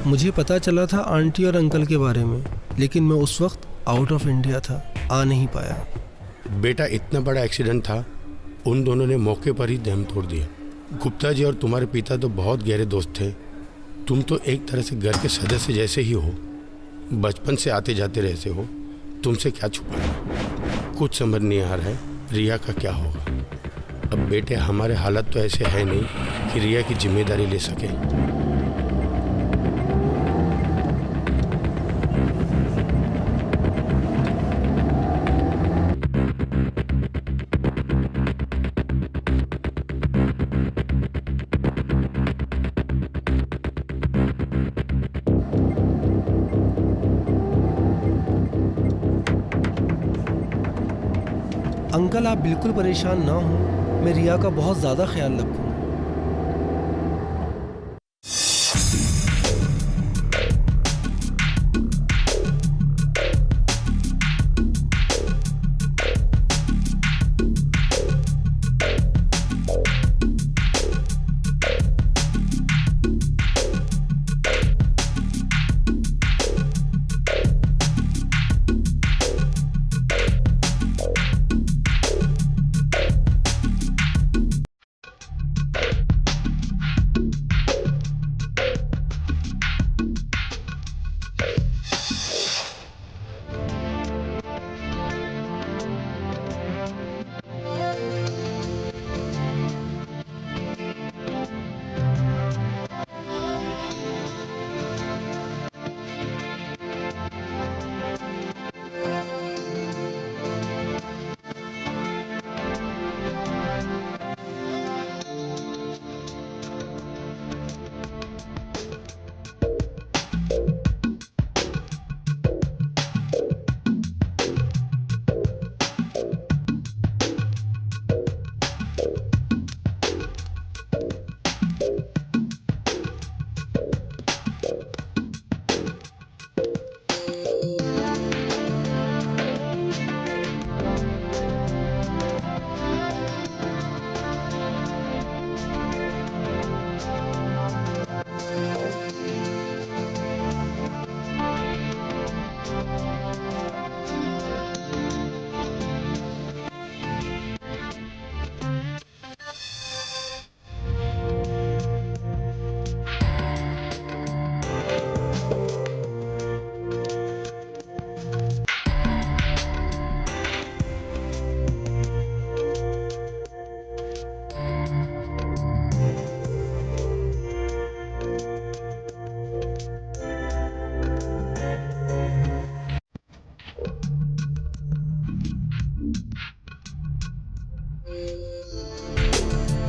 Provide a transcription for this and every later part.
मुझे पता चला था आंटी और अंकल के बारे में, लेकिन मैं उस वक्त आउट ऑफ इंडिया था, आ नहीं पाया। बेटा इतना बड़ा एक्सीडेंट था, उन दोनों ने मौके पर ही दम तोड़ दिया। गुप्ता जी और तुम्हारे पिता तो बहुत गहरे दोस्त थे। तुम तो एक तरह से घर के सदस्य जैसे ही हो, बचपन से आते जाते रहते हो, तुमसे क्या छुपाना। कुछ समझ नहीं आ रहा है रिया का क्या होगा। अब बेटे हमारे हालत तो ऐसे है नहीं कि रिया की जिम्मेदारी ले सके। अंकल आप बिल्कुल परेशान ना हो, मैं रिया का बहुत ज़्यादा ख्याल रखूँगा।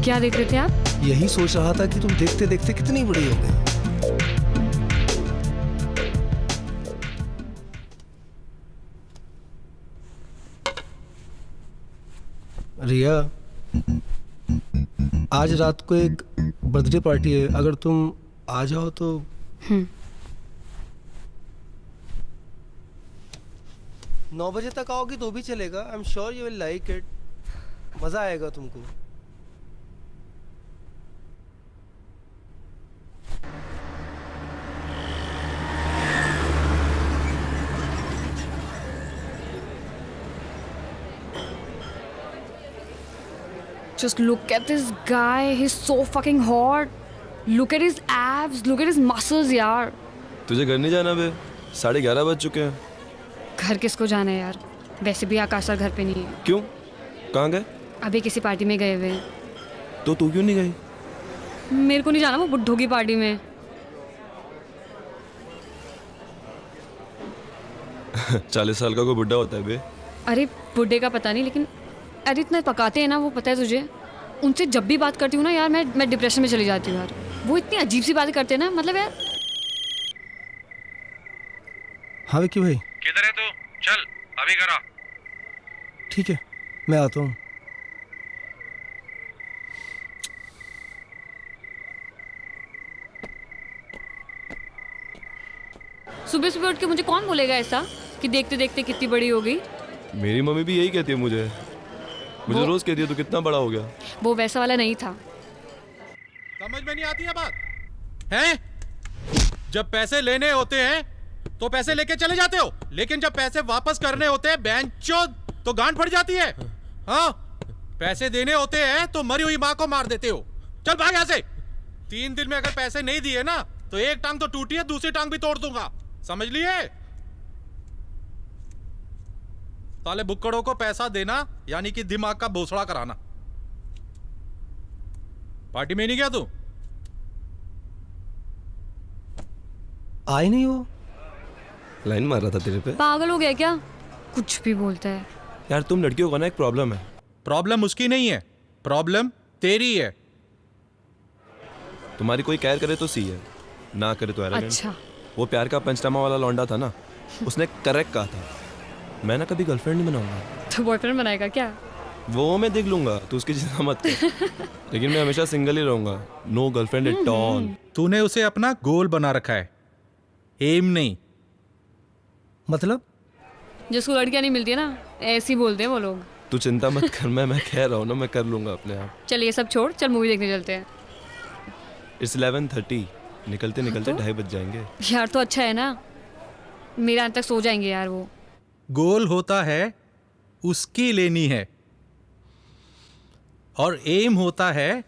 क्या देख रहे थे आप? यही सोच रहा था कि तुम देखते देखते कितनी बड़ी हो गई। रिया, आज रात को एक बर्थडे पार्टी है, अगर तुम आ जाओ तो। 9 बजे तक आओगी तो भी चलेगा। I am sure you will like it, मजा आएगा तुमको। Just look at this guy, he's so fucking hot. Look at his abs, look at his muscles यार। तुझे घर नहीं जाना बे? 11:30 बज चुके हैं। घर किसको जाना है यार? वैसे भी आकाश सर घर पे नहीं है। क्यों? कहाँ गए? अभी किसी पार्टी में गए हुए हैं। तो तू क्यों नहीं गई? मेरे को नहीं जाना वो बुड्ढों की पार्टी में। 40 साल का कोई बुड्ढा होता है बे? अरे बुड्ढे का पता नहीं, लेकिन अरे इतना पकाते हैं ना वो, पता है तुझे? उनसे जब भी बात करती हूँ ना यार, मैं डिप्रेशन में चली जाती हूँ यार। वो इतनी अजीब सी बातें करते हैं ना, मतलब यार। हाँ विक्की भाई, किधर है तू? चल अभी करा। ठीक है मैं आता हूँ। सुबह सुबह उठ के मुझे कौन बोलेगा ऐसा कि देखते देखते कितनी बड़ी हो गई? मेरी मम्मी भी यही कहती है मुझे रोज कहती है तू कितना बड़ा हो गया। वो वैसा वाला नहीं था। समझ में नहीं आती है बात है? जब पैसे लेने होते हैं तो पैसे लेके चले जाते हो, लेकिन जब पैसे वापस करने होते हैं बेंचोद तो गांड फट जाती है। हाँ, पैसे देने होते हैं तो मरी हुई माँ को मार देते हो। चल भाग यहाँ से। 3 दिन में अगर पैसे नहीं दिए ना तो एक टांग तो टूटी है, दूसरी टांग भी तोड़ दूंगा, समझ लिए? साले बुक्कड़ों को पैसा देना यानी कि दिमाग का भोसड़ा कराना। पार्टी में नहीं गया तू? आए नहीं वो। लाइन मार रहा था तेरे पे। पागल हो गया क्या? कुछ भी बोलता है यार तुम लड़कियों का ना एक प्रॉब्लम है। प्रॉब्लम उसकी नहीं है, प्रॉब्लम तेरी है। तुम्हारी कोई केयर करे तो सी है, ना करे तो एरोगेंट। अच्छा। वो प्यार का पंचनामा वाला लौंडा था ना, उसने करेक्ट कहा था, मैं ना कभी गर्लफ्रेंड नहीं बनाऊंगा। तो बॉयफ्रेंड बनाएगा क्या? वो मैं देख लूंगा, तू उसकी चिंता मत कर। लेकिन मैं हमेशा सिंगल ही रहूंगा, नो गर्लफ्रेंड एट ऑल। तूने उसे अपना गोल बना रखा है, एम नहीं। मतलब जिसको लड़कियां नहीं मिलती है ना, ऐसे ही बोलते हैं वो लोग। तू चिंता मत कर, मैं कह रहा हूँ ना, मैं कर लूंगा अपने आप। चल ये सब छोड़, चल मूवी देखने चलते हैं। इट्स 11:30, निकलते निकलते तो? 2:30 बज जाएंगे। यार तो अच्छा है ना, मेरे अंत तक सो जाएंगे यार वो। गोल होता है उसकी लेनी है और एम होता है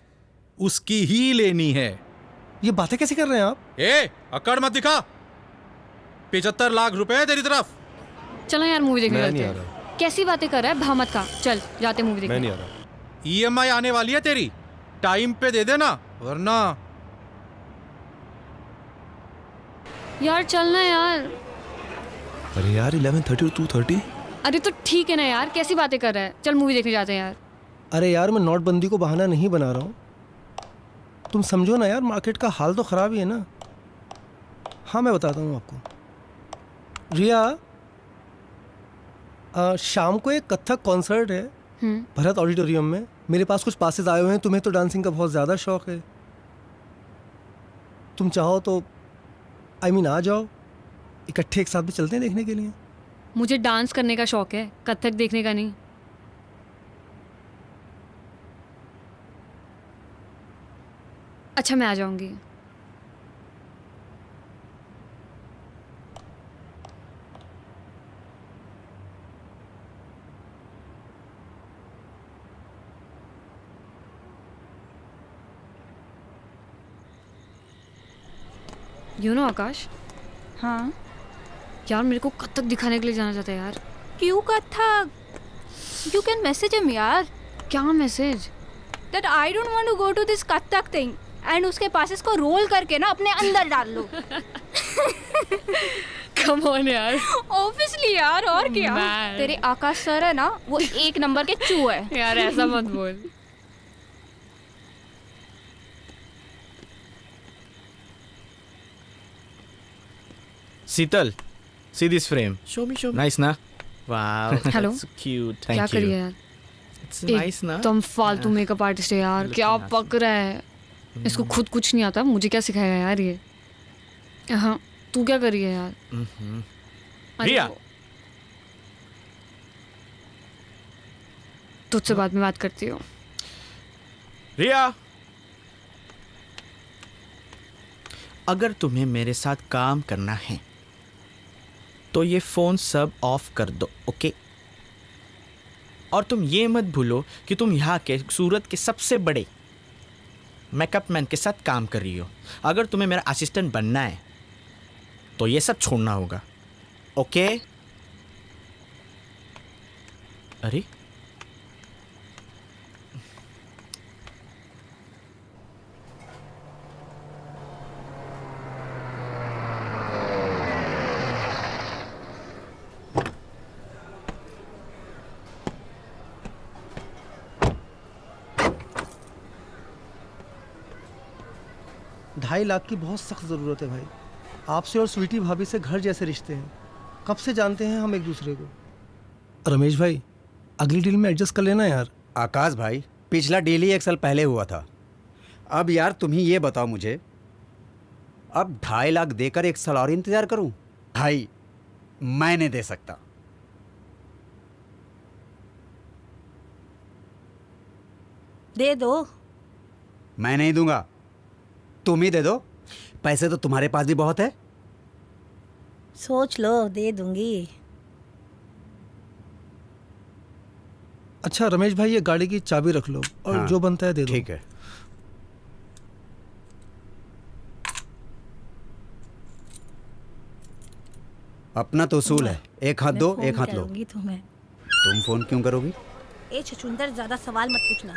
उसकी ही लेनी है। ये बातें कैसे कर रहे हैं आप? ए, अकड़ मत दिखा। 75 लाख रुपए है तेरी तरफ। चलो यार मूवी देखने मैं चलते नहीं आ हैं। रहा। कैसी बातें कर रहा है, भामत का। चल जाते मूवी मैं देखने। नहीं आ रहा। ईएमआई आने वाली है तेरी, टाइम पे दे देना वरना। यार चलना यार। अरे यार 11:30 और 2:30। अरे तो ठीक है ना यार, कैसी बातें कर रहा है। चल मूवी देखने जाते हैं यार। अरे यार मैं नोटबंदी को बहाना नहीं बना रहा हूँ, तुम समझो ना यार, मार्केट का हाल तो ख़राब ही है ना। हाँ मैं बताता हूँ आपको। रिया, शाम को एक कथक कॉन्सर्ट है भरत ऑडिटोरियम में। मेरे पास कुछ पासेस आए हुए हैं, तुम्हें तो डांसिंग का बहुत ज़्यादा शौक है। तुम चाहो तो आ जाओ, इकट्ठे एक साथ भी चलते हैं देखने के लिए। मुझे डांस करने का शौक है, कथक देखने का नहीं। अच्छा मैं आ जाऊंगी। आकाश, हाँ यार मेरे को कथक दिखाने के लिए जाना चाहता है यार। क्यों Kathak? You can message him यार। क्या message? That I don't want to go to this Kathak thing and उसके पास इसको रोल करके ना अपने अंदर डाल लो। कम ऑन यार। ऑब्वियसली यार, और क्या। Man. तेरे आकाश सर है ना, वो 1 नंबर के चू है। यार ऐसा मत बोल। Sital, see this frame. Show me. Nice, na? Wow. Hello. That's cute. क्या Thank करिए you. यार? It's nice, na? एकदम फालतू मेकअप आर्टिस्ट है यार। क्या पक रहा है, इसको खुद कुछ नहीं आता, मुझे क्या सिखाएगा यार ये। हाँ तू क्या करी है यार? अरे रिया। वो- तुझसे बाद में बात करती हूँ। रिया, अगर तुम्हें मेरे साथ काम करना है तो ये फ़ोन सब ऑफ कर दो, ओके? और तुम ये मत भूलो कि तुम यहाँ के सूरत के सबसे बड़े मेकअप मैन के साथ काम कर रही हो। अगर तुम्हें मेरा असिस्टेंट बनना है तो ये सब छोड़ना होगा, ओके? अरे ढाई लाख की बहुत सख्त ज़रूरत है भाई। आपसे और स्वीटी भाभी से घर जैसे रिश्ते हैं, कब से जानते हैं हम एक दूसरे को। रमेश भाई, अगली डील में एडजस्ट कर लेना यार। आकाश भाई, पिछला डील ही 1 साल पहले हुआ था। अब यार तुम ही ये बताओ मुझे, अब 2.5 लाख देकर 1 साल और इंतजार करूं? भाई मैं नहीं दे सकता। दे दो। मैं नहीं दूंगा, तुम ही दे दो। पैसे तो तुम्हारे पास भी बहुत है। सोच लो, दे दूंगी। अच्छा रमेश भाई, ये गाड़ी की चाबी रख लो और हाँ, जो बनता है दे दो। ठीक है। अपना तो उसूल है, एक हाथ मैं दो फोन एक हाथ लो। करूंगी तुम्हें। तुम फोन क्यों करोगी? ए छछूंदर, ज्यादा सवाल मत पूछना।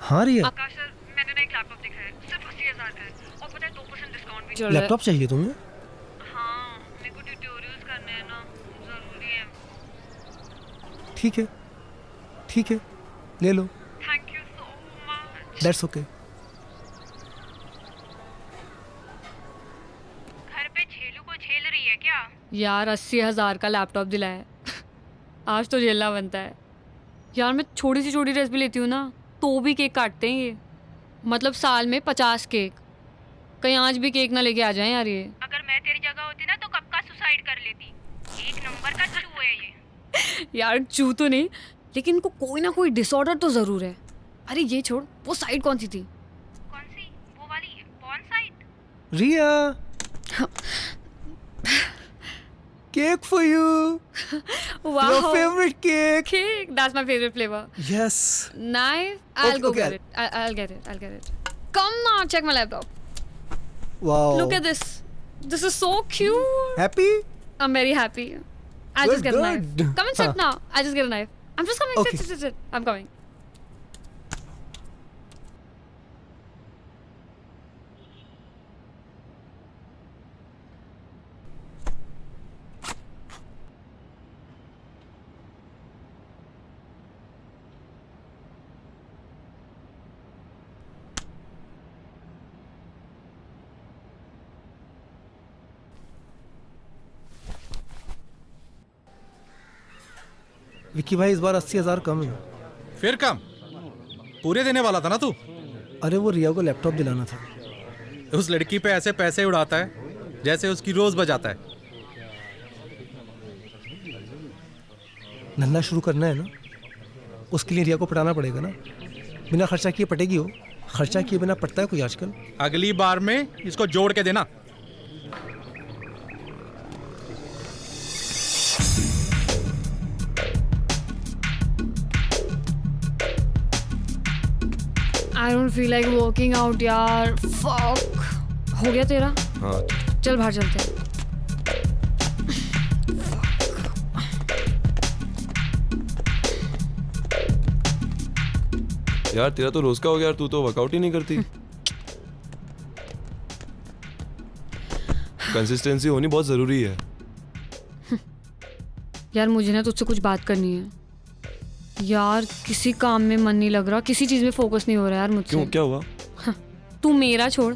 हाँ रिया, आकाश सर, मैंने ना एक लैपटॉप दिखा है, सिर्फ 80,000 का है और पता है 2% डिस्काउंट भी चल रहा है। लैपटॉप चाहिए तुम्हें? हाँ, मेरे को ट्यूटोरियल्स करने हैं ना, जरूरी है। ठीक है, ठीक है, ले लो। Thank you so much. That's okay. घर पे छेलू को झेल रही है क्या? यार 80,000 का लैपटॉप दिलाया है। आज तो झेलना बनता है। यार मैं छोटी सी छोटी ड्रेस भी लेती हूँ ना, तो भी केक काटते हैं ये। मतलब साल में 50 केक। कहीं आज भी केक ना लेके आ जाएं यार ये। अगर मैं तेरी जगह होती ना तो कब का सुसाइड कर लेती। एक नंबर का चू है ये। यार चू तो नहीं, लेकिन इनको कोई ना कोई डिसऑर्डर तो ज़रूर है। अरे ये छोड़, वो साइड कौन सी थी? कौन सी? वो वाली कौन side? Riya, cake for you. Wow. Your favorite cake. Cake. That's my favorite flavor. Yes. Nice. I'll Okay, go okay, get it. I'll get it. I'll get it. Come now, check my laptop. Wow. Look at this. This is so cute. Happy? I'm very happy. I'll Good, just get a knife. good. Come and sit Huh. now. I'll just get a knife. I'm just coming. Okay. Sit. I'm coming. Vicky भाई, इस बार 80,000 कम है। फिर कम? पूरे देने वाला था ना तू। अरे वो रिया को लैपटॉप दिलाना था। उस लड़की पे ऐसे पैसे उड़ाता है जैसे उसकी रोज बजाता है। धंधा शुरू करना है ना, उसके लिए रिया को पटाना पड़ेगा ना। बिना खर्चा किए पटेगी हो? खर्चा किए बिना पटता है कोई आजकल? अगली बार में इसको जोड़ के देना। I don't feel like working out यार। Fuck. हो गया तेरा? हाँ, चल बाहर चलते हैं। यार तेरा तो रोज का हो गया यार, तू तो वर्कआउट ही नहीं करती। कंसिस्टेंसी होनी बहुत जरूरी है। यार मुझे ना तुझसे कुछ बात करनी है। यार किसी काम में मन नहीं लग रहा, किसी चीज में फोकस नहीं हो रहा यार मुझसे। क्यों, क्या हुआ? तू मेरा छोड़,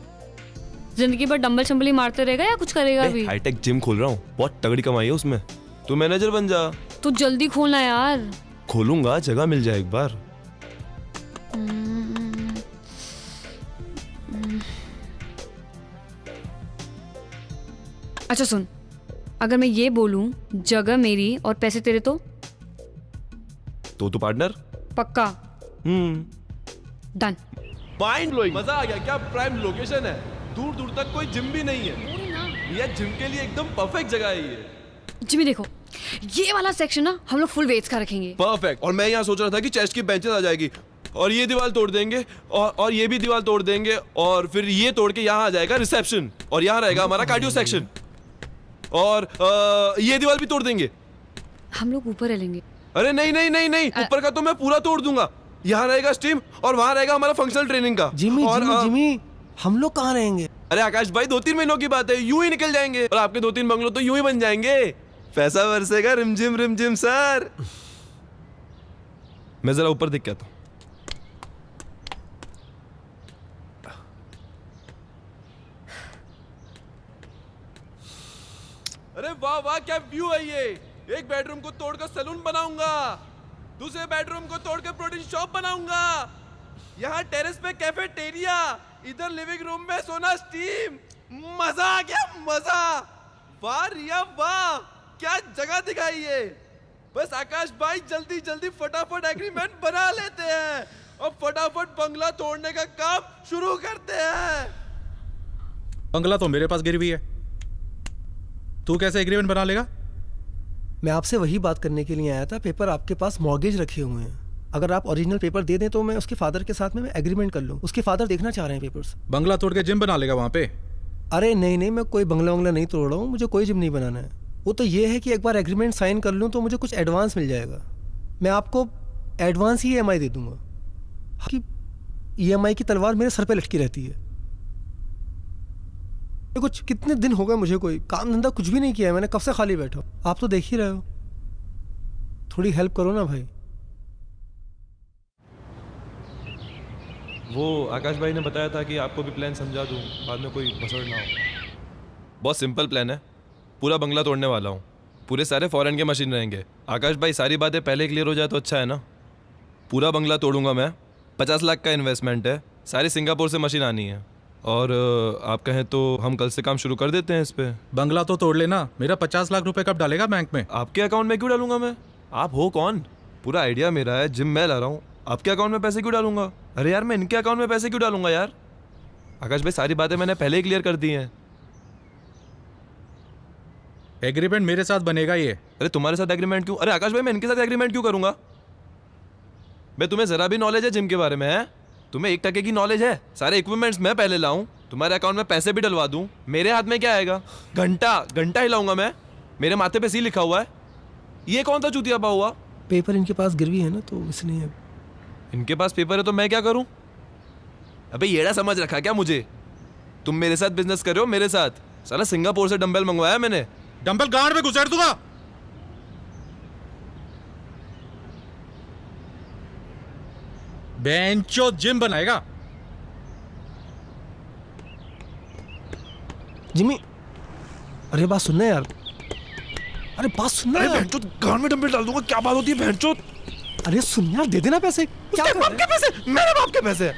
जिंदगी भर डंबल शंबल ही मारते रहेगा या कुछ करेगा भी? हाईटेक जिम खोल रहा हूँ, बहुत तगड़ी कमाई है उसमें। तू मैनेजर बन जा। तू जल्दी खोलना यार। खोलूंगा, जगह मिल जाए एक बार। अच्छा सुन, अगर मैं ये बोलूं जगह मेरी और पैसे तेरे तो तो पार्टनर पक्का? डन। माइंड ब्लोइंग, मजा आ गया। क्या प्राइम लोकेशन है, दूर दूर तक कोई जिम भी नहीं है। ये जिम के लिए एकदम परफेक्ट जगह है ये। जिमी देखो, ये वाला सेक्शन ना हम लोग फुल वेट्स का रखेंगे। परफेक्ट। और मैं यहाँ सोच रहा था कि चेस्ट की बेंचेस आ जाएगी और ये दीवार तोड़ देंगे और ये भी दीवार तोड़ देंगे और फिर ये तोड़ के यहाँ आ जाएगा रिसेप्शन और यहाँ रहेगा हमारा कार्डियो सेक्शन और ये दीवार भी तोड़ देंगे। हम लोग ऊपर रहेंगे। अरे नहीं नहीं नहीं नहीं, ऊपर का तो मैं पूरा तोड़ दूंगा। यहाँ रहेगा स्टीम और वहाँ रहेगा हमारा फंक्शनल ट्रेनिंग का। जिमी और जिमी जिमी, हम लोग कहाँ रहेंगे? अरे आकाश भाई, 2-3 महीनों की बात है, यूं ही निकल जाएंगे और आपके 2-3 बंगलो तो यूं ही बन जाएंगे। पैसा बरसेगा रिमझिम सर। मैं जरा ऊपर देख के आता हूं। अरे वाह वाह, क्या व्यू है ये। एक बेडरूम को तोड़कर सैलून बनाऊंगा, दूसरे बेडरूम को तोड़कर प्रोटीन शॉप बनाऊंगा, यहाँ टेरेस पे कैफेटेरिया, इधर लिविंग रूम में सोना स्टीम। मजा आ गया, मजा। वाह रिया वाह, क्या जगह दिखाई है। बस आकाश भाई जल्दी जल्दी फटाफट एग्रीमेंट बना लेते हैं अब फटाफट बंगला तोड़ने का काम शुरू करते हैं। बंगला तो मेरे पास गिरवी है, तू कैसे एग्रीमेंट बना लेगा? मैं आपसे वही बात करने के लिए आया था। पेपर आपके पास मॉर्गेज रखे हुए हैं, अगर आप ओरिजिनल पेपर दे दें तो मैं उसके फादर के साथ में एग्रीमेंट कर लूँ। उसके फादर देखना चाह रहे हैं पेपर्स। बंगला तोड़ के जिम बना लेगा वहां पे? अरे नहीं नहीं, मैं कोई बंगला वंगला नहीं तोड़ रहा हूँ, मुझे कोई जिम नहीं बनाना है। वो तो ये है कि एक बार एग्रीमेंट साइन कर लूँ तो मुझे कुछ एडवांस मिल जाएगा। मैं आपको एडवांस ही EMI दे दूंगा। कि EMI की तलवार मेरे सर पे लटकी रहती है। कुछ कितने दिन हो गए मुझे कोई काम धंधा कुछ भी नहीं किया है, मैंने कब से खाली बैठा हूँ। आप तो देख ही रहे हो, थोड़ी हेल्प करो ना भाई। वो आकाश भाई ने बताया था कि आपको भी प्लान समझा दूं, बाद में कोई भसड़ ना हो। बहुत सिंपल प्लान है, पूरा बंगला तोड़ने वाला हूँ। पूरे सारे फॉरेन के मशीन रहेंगे। आकाश भाई सारी बातें पहले क्लियर हो जाए तो अच्छा है ना। पूरा बंगला तोड़ूंगा मैं, 50 लाख का इन्वेस्टमेंट है, सारी सिंगापुर से मशीन आनी है। और आप कहें तो हम कल से काम शुरू कर देते हैं इस पे। बंगला तो तोड़ लेना, मेरा 50 लाख रुपए कब डालेगा बैंक में? आपके अकाउंट में क्यों डालूंगा मैं? आप हो कौन? पूरा आइडिया मेरा है, जिम मैं ला रहा हूँ, आपके अकाउंट में पैसे क्यों डालूंगा? अरे यार मैं इनके अकाउंट में पैसे क्यों डालूंगा यार? आकाश भाई सारी बातें मैंने पहले ही क्लियर कर दी हैं। एग्रीमेंट मेरे साथ बनेगा ये। अरे तुम्हारे साथ एग्रीमेंट क्यों? अरे आकाश भाई मैं इनके साथ एग्रीमेंट क्यों करूंगा? मैं तुम्हें जरा भी नॉलेज है जिम के बारे में? है तुम्हें 1% की नॉलेज है? सारे इक्विपमेंट्स मैं पहले लाऊं, तुम्हारे अकाउंट में पैसे भी डलवा दूं, मेरे हाथ में क्या आएगा? घंटा हिलाऊंगा मैं, मेरे माथे पे सी लिखा हुआ है। ये कौन सा चूतिया पा हुआ? पेपर इनके पास गिरवी है ना, तो इसलिए। इनके पास पेपर है तो मैं क्या करूं? अबे येड़ा समझ रखा क्या मुझे? तुम मेरे साथ बिजनेस कर रहे हो, मेरे साथ। साला सिंगापुर से डंबल मंगवाया मैंने। डंबल गांड में घुसेड़ दूंगा। बेंचो जिम बनाएगा। जिमी, अरे बात सुनना यार, अरे बात सुनना यार। भैंचो गांड में डंबल डाल दूंगा, क्या बात होती है भैंचो? अरे सुन यार, दे देना पैसे। क्या उसके बाप के पैसे? मेरे बाप के पैसे?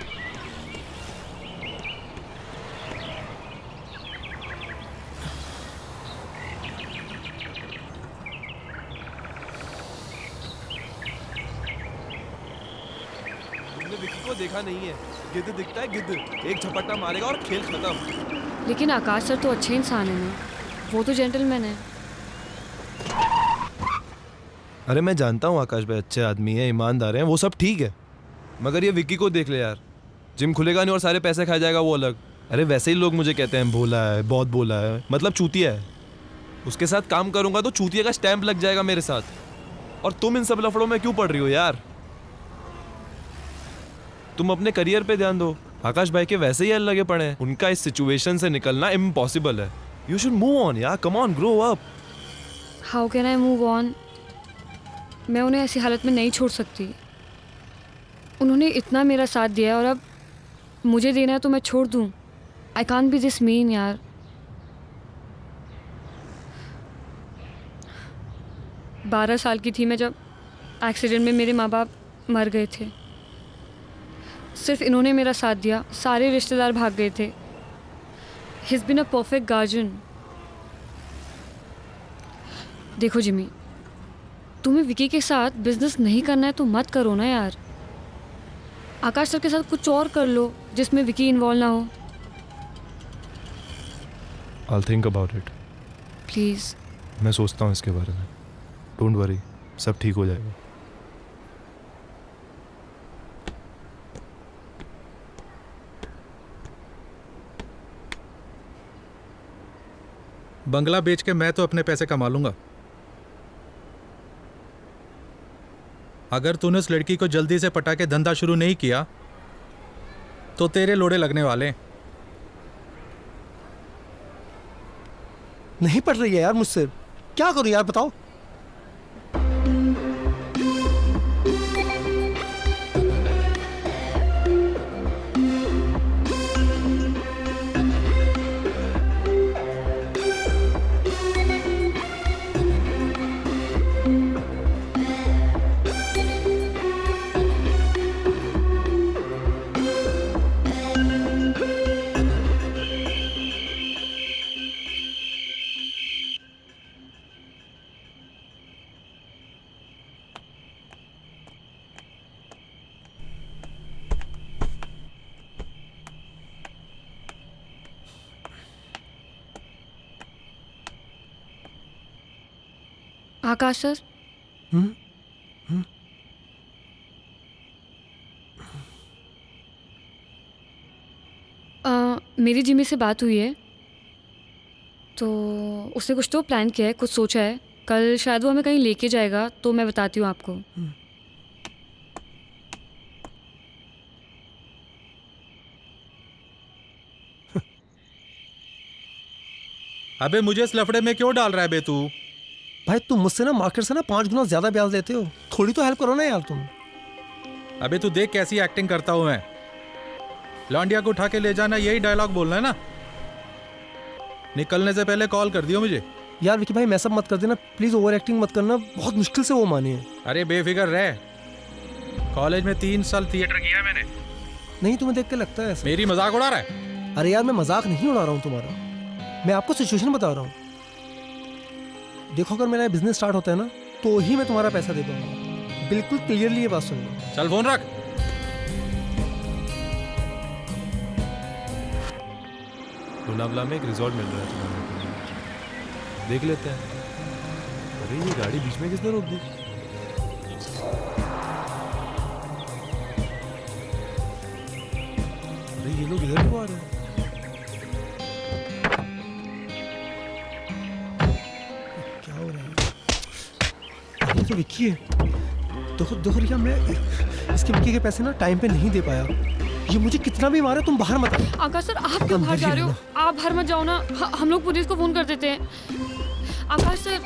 तुमने विकी को देखा नहीं है, गिद्ध दिखता है गिद्ध, एक झपट्टा मारेगा और खेल खत्म। लेकिन आकाश सर तो अच्छे इंसान है ना, वो तो जेंटलमैन है। अरे मैं जानता हूँ आकाश भाई अच्छे आदमी हैं, ईमानदार हैं, वो सब ठीक है, मगर ये विक्की को देख ले यार, जिम खुलेगा नहीं और सारे पैसे खा जाएगा वो अलग। अरे वैसे ही लोग मुझे कहते हैं भोला है, बहुत भोला है, मतलब चूतिया है। उसके साथ काम करूंगा तो चूतिया का स्टैंप लग जाएगा मेरे साथ। और तुम इन सब लफड़ों में क्यों पड़ रही हो यार? तुम अपने करियर पे ध्यान दो। आकाश भाई के वैसे ही हल लगे पड़े हैं, उनका इस सिचुएशन से निकलना इम्पॉसिबल है। यू शुड मूव ऑन यार, come on, grow up. How can I move on? मैं उन्हें ऐसी हालत में नहीं छोड़ सकती। उन्होंने इतना मेरा साथ दिया है और अब मुझे देना है तो मैं छोड़ दूँ? I can't be this mean यार। बारह साल की थी मैं जब एक्सीडेंट में मेरे माँ बाप मर गए थे। सिर्फ इन्होंने मेरा साथ दिया, सारे रिश्तेदार भाग गए थे। He is been a perfect guardian. देखो जिमी, तुम्हें विकी के साथ बिजनेस नहीं करना है तो मत करो ना यार। आकाश सर के साथ कुछ और कर लो जिसमें विकी इन्वॉल्व ना हो। I'll think about it. Please. मैं सोचता हूँ इसके बारे में। डोंट वरी, सब ठीक हो जाएगा। बंगला बेच के मैं तो अपने पैसे कमा लूंगा। अगर तूने उस लड़की को जल्दी से पटा के धंधा शुरू नहीं किया तो तेरे लोड़े लगने वाले हैं। नहीं पड़ रही है यार मुझसे, क्या करूं यार बताओ। आकाश सर, मेरी जिमी से बात हुई है, तो उसने कुछ तो प्लान किया है, कुछ सोचा है। कल शायद वो हमें कहीं लेके जाएगा, तो मैं बताती हूँ आपको। अबे मुझे इस लफड़े में क्यों डाल रहा है बे तू? भाई तुम मुझसे ना मार्केट से ना 5 गुना ज्यादा ब्याज लेते हो, थोड़ी तो हेल्प करो ना यार तुम। अबे तू देख कैसी एक्टिंग करता हूँ मैं। लौंडिया को उठा के ले जाना, यही डायलॉग बोलना है ना? निकलने से पहले कॉल कर दियो मुझे। यार विकी भाई मैसअप मत कर देना प्लीज, ओवर एक्टिंग मत करना, बहुत मुश्किल से वो माने हैं। अरे बेफिक्र रह, कॉलेज में 3 साल थिएटर किया है मैंने। नहीं तुम्हें देख के लगता है ऐसा। मेरी मजाक उड़ा रहा है? अरे यार मैं मजाक नहीं उड़ा रहा हूँ तुम्हारा, मैं आपको सिचुएशन बता रहा हूँ। देखो अगर मेरा बिजनेस स्टार्ट होता है ना, तो ही मैं तुम्हारा पैसा दे पाऊंगा, बिल्कुल क्लियरली ये बात सुन लो। चल फोन रख। लोनावला में एक रिजॉर्ट मिल रहा है तुम्हारे को, देख लेते हैं। अरे ये गाड़ी बीच में किसने रोक दी? अरे ये लोग इधर क्यों आ रहे हैं? क्या हो रहा है? ये तो विक्की है। देखो रिया, मैं इसके विक्की के पैसे ना टाइम पे नहीं दे पाया। ये मुझे कितना भी मारे, तुम बाहर मत। आकाश सर आप क्यों बाहर जा रहे हो? आप बाहर मत जाओ ना, हम लोग पुलिस को फोन कर देते हैं। आकाश सर,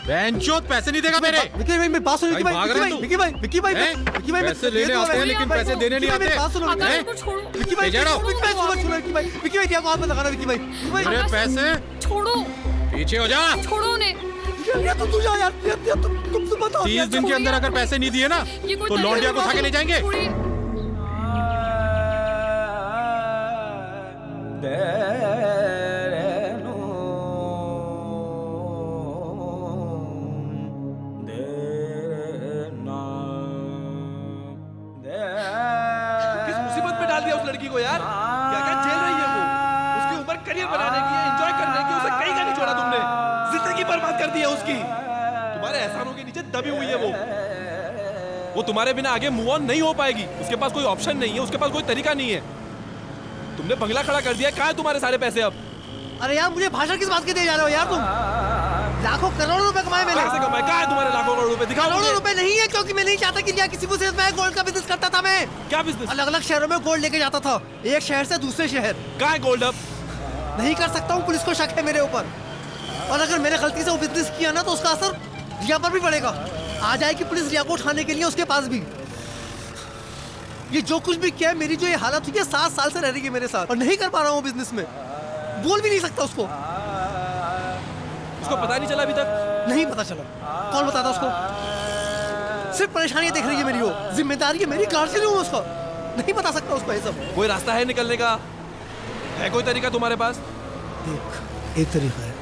बेंचोद पैसे नहीं देगा मेरे। विक्की भाई मेरी बात सुनो। विक्की भाई पैसे लेने आते हैं लेकिन पैसे देने नहीं आते। आकाश को छोड़ो। विक्की भाई क्या बात बता रहा? विक्की भाई मेरे पैसे छोड़ो, पीछे हो जा। छोड़ो उन्हें। तू जा यार, तुम बताओ। 30 दिन के अंदर अगर पैसे नहीं दिए ना, तो लौंडिया को उठा के ले जाएंगे। किस मुसीबत में डाल दिया उस लड़की को यार? क्या क्या झेल रही है वो? उसकी उम्र करियर बनाने की है, एंजॉय करने की, उसे कहीं का नहीं छोड़ा तुमने। जिंदगी बर्बाद कर दी है उसकी। तुम्हारे एहसानों के नीचे दबी हुई है वो तुम्हारे बिना आगे मूव ऑन नहीं हो पाएगी। उसके पास कोई ऑप्शन नहीं है, उसके पास कोई तरीका नहीं है। तुमने बंगला खड़ा कर दिया, कहाँ है तुम्हारे सारे पैसे अब? अरे यार मुझे भाषण किस बात के दे जा रहे हो यार तुम? लाखों करोड़ों रुपए कमाए मैंने। कैसे कमाए? कहाँ है तुम्हारे लाखों करोड़ रुपए? दिखाओ करोड़ों मुझे। रुपए नहीं है, क्योंकि मैं नहीं चाहता कि किसी को सिर्फ मैं गोल्ड का बिजनेस करता था। मैं क्या बिजनेस? अलग अलग शहरों में गोल्ड लेके जाता था, एक शहर से दूसरे शहर। कहाँ है गोल्ड अब? नहीं कर सकता हूँ, पुलिस को शक है मेरे ऊपर। और अगर मैंने गलती से वो बिजनेस किया ना, तो उसका असर रिया पर भी पड़ेगा। आ जाएगी पुलिस रिया को उठाने के लिए उसके पास भी। ये जो कुछ भी किया है, मेरी जो ये हालत हुई है, 7 साल से रह रही है मेरे साथ, और नहीं कर पा रहा हूँ बिजनेस में। बोल भी नहीं सकता उसको पता नहीं चला अभी तक? नहीं पता चला। कौन बताता उसको? सिर्फ परेशानियां देख रही है मेरी वो। जिम्मेदारी है मेरी, गार्जियन हूँ उसका। नहीं बता सकता उसको ये सब। कोई रास्ता है निकलने का? है कोई तरीका तुम्हारे पास? देख, एक तरीका है,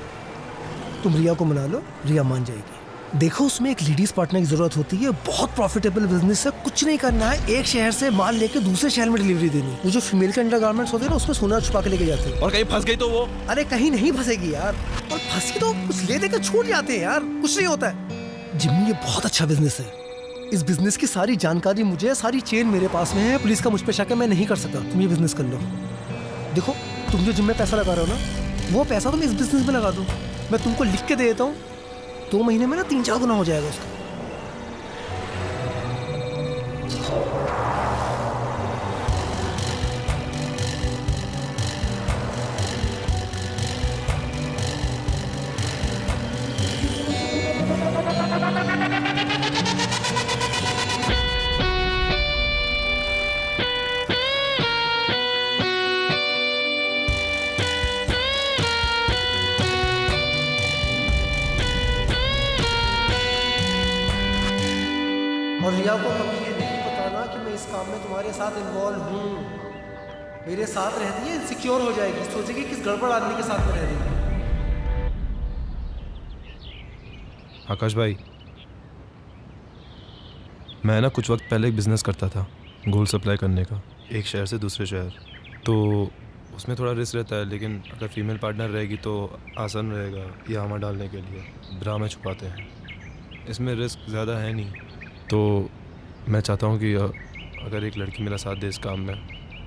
तुम रिया को मना लो, रिया मान जाएगी। देखो उसमें एक लेडीज पार्टनर की जरूरत होती है, बहुत प्रॉफिटेबल बिजनेस है। कुछ नहीं करना है, एक शहर से माल लेके दूसरे शहर में डिलीवरी देनी। वो जो फीमेल के अंडरगारमेंट्स होते हैं ना, उसमें सोना छुपा के लेके जाते हैं। और कहीं फंस गई तो वो? अरे कहीं नहीं फंसेगी यार, और फंसी तो कुछ ले देकर छूट जाते हैं यार, कुछ नहीं होता है। जिम्मी ये बहुत अच्छा बिजनेस है। इस बिजनेस की सारी जानकारी मुझे, सारी चेन मेरे पास में है। पुलिस का मुझ पर शक है, मैं नहीं कर सकता। तुम ये बिजनेस कर लो। देखो तुम जो जिम में पैसा लगा रहे हो ना, वो पैसा तुम इस बिजनेस में लगा दो। मैं तुमको लिख के दे देता हूँ, 2 महीने में ना 3-4 गुना हो जाएगा उसका। और रिया को कभी ये नहीं बताना कि मैं इस काम में तुम्हारे साथ इन्वॉल्व हूँ। मेरे साथ रहती है, इनसिक्योर हो जाएगी, सोचेगी किस गड़बड़ आदमी के साथ में रह रही है। आकाश भाई, मैं ना कुछ वक्त पहले एक बिज़नेस करता था गोल्ड सप्लाई करने का, एक शहर से दूसरे शहर। तो उसमें थोड़ा रिस्क रहता है, लेकिन अगर फीमेल पार्टनर रहेगी तो आसान रहेगा ये हमा डालने के लिए। ब्रा में छुपाते हैं। इसमें रिस्क ज़्यादा है नहीं, तो मैं चाहता हूँ कि अगर एक लड़की मेरा साथ दे इस काम में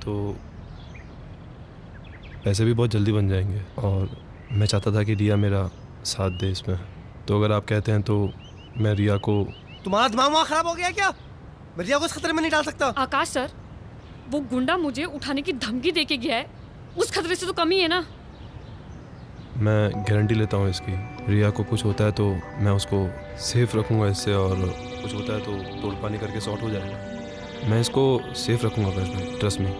तो पैसे भी बहुत जल्दी बन जाएंगे, और मैं चाहता था कि रिया मेरा साथ दे इसमें। तो अगर आप कहते हैं तो मैं रिया को। तुम्हारा दिमाग वहाँ खराब हो गया क्या? मैं रिया को इस खतरे में नहीं डाल सकता। आकाश सर, वो गुंडा मुझे उठाने की धमकी दे के गया है, उस खतरे से तो कम ही है ना। मैं गारंटी लेता हूँ इसकी, रिया को कुछ होता है तो मैं उसको सेफ रखूँगा इससे, और कुछ होता है तो तोड़ पानी करके सॉर्ट हो जाएगा। मैं इसको सेफ रखूँगा आकाश भाई, ट्रस्ट मी।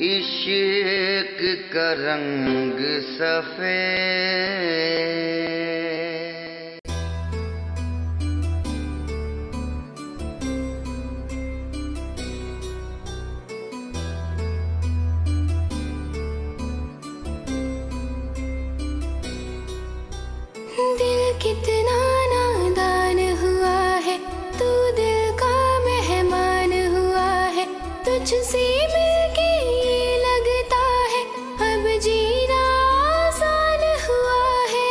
इश्क का रंग सफेद। दिल कितना नादान हुआ है, तू दिल का मेहमान हुआ है, तुझसे मिलके ये लगता है अब जीना आसान हुआ है।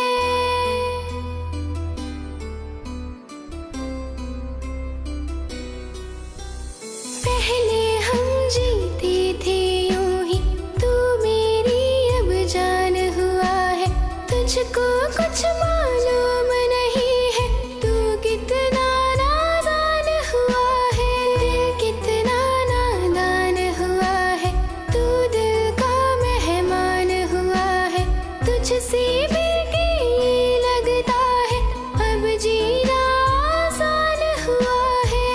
पहले हम जीते थे यूं ही, तू मेरी अब जान हुआ है, तुझको कुछ मालूम नहीं है तू कितना नादान हुआ है। दिल कितना नादान हुआ है, तू दिल का मेहमान हुआ है, तुझसे मिलके ये लगता है अब जीना आसान हुआ है।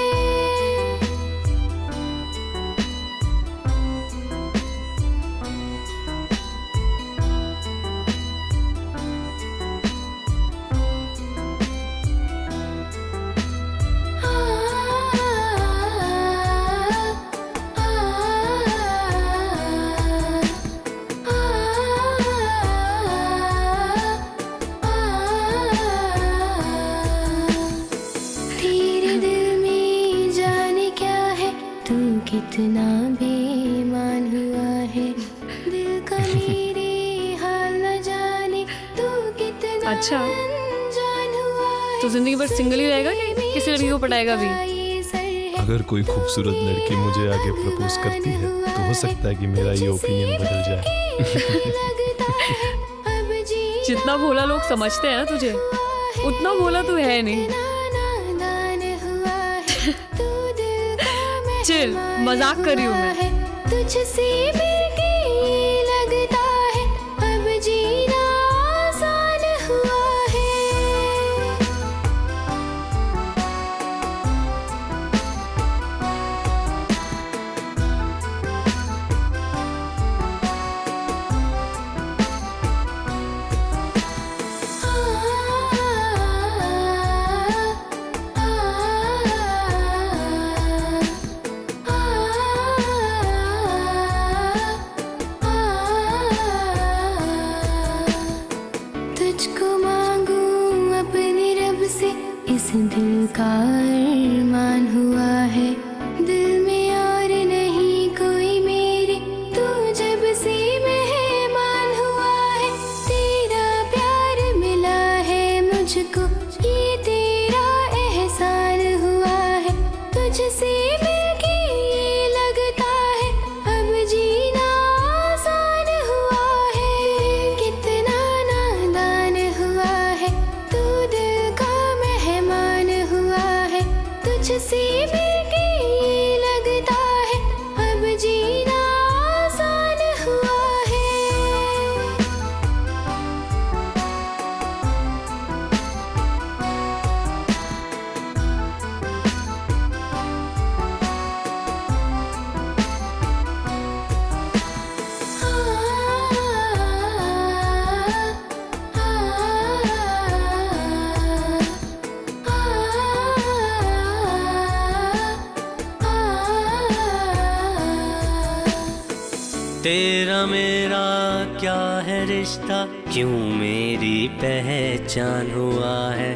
तेरे दिल में जाने क्या है, तू कितना बेईमान हुआ है, दिल का मेरे हाल न जाने तू कितना अच्छा। अनजान हुआ है। तो जिंदगी भर सिंगल ही रहेगा कि किसी लड़की को पटाएगा भी? अगर कोई खूबसूरत लड़की मुझे आगे प्रपोज करती है तो हो सकता है कि मेरा ये ओपिनियन बदल जाए। जितना भोला लोग समझते हैं ना तुझे, उतना भोला तू है नहीं। चिल, मजाक कर रही हूँ मैं। तुझसे मिलके ये लगता है अब जीना आसान हुआ है। तुझको मांगू अपने रब से इस दिल का अरमान हुआ है। दिल में और नहीं कोई मेरे, तू जब से मेहमान हुआ है। तेरा प्यार मिला है मुझको, ये तेरा एहसान हुआ है। तुझसे मिलके ये लगता है अब जीना आसान हुआ है। कितना नादान हुआ है, तू दिल का मेहमान हुआ है। तुझसे मिलके ये लगता है अब जीना आसान हुआ है। तेरा मेरा क्या है रिश्ता, क्यों मेरी पहचान हुआ है।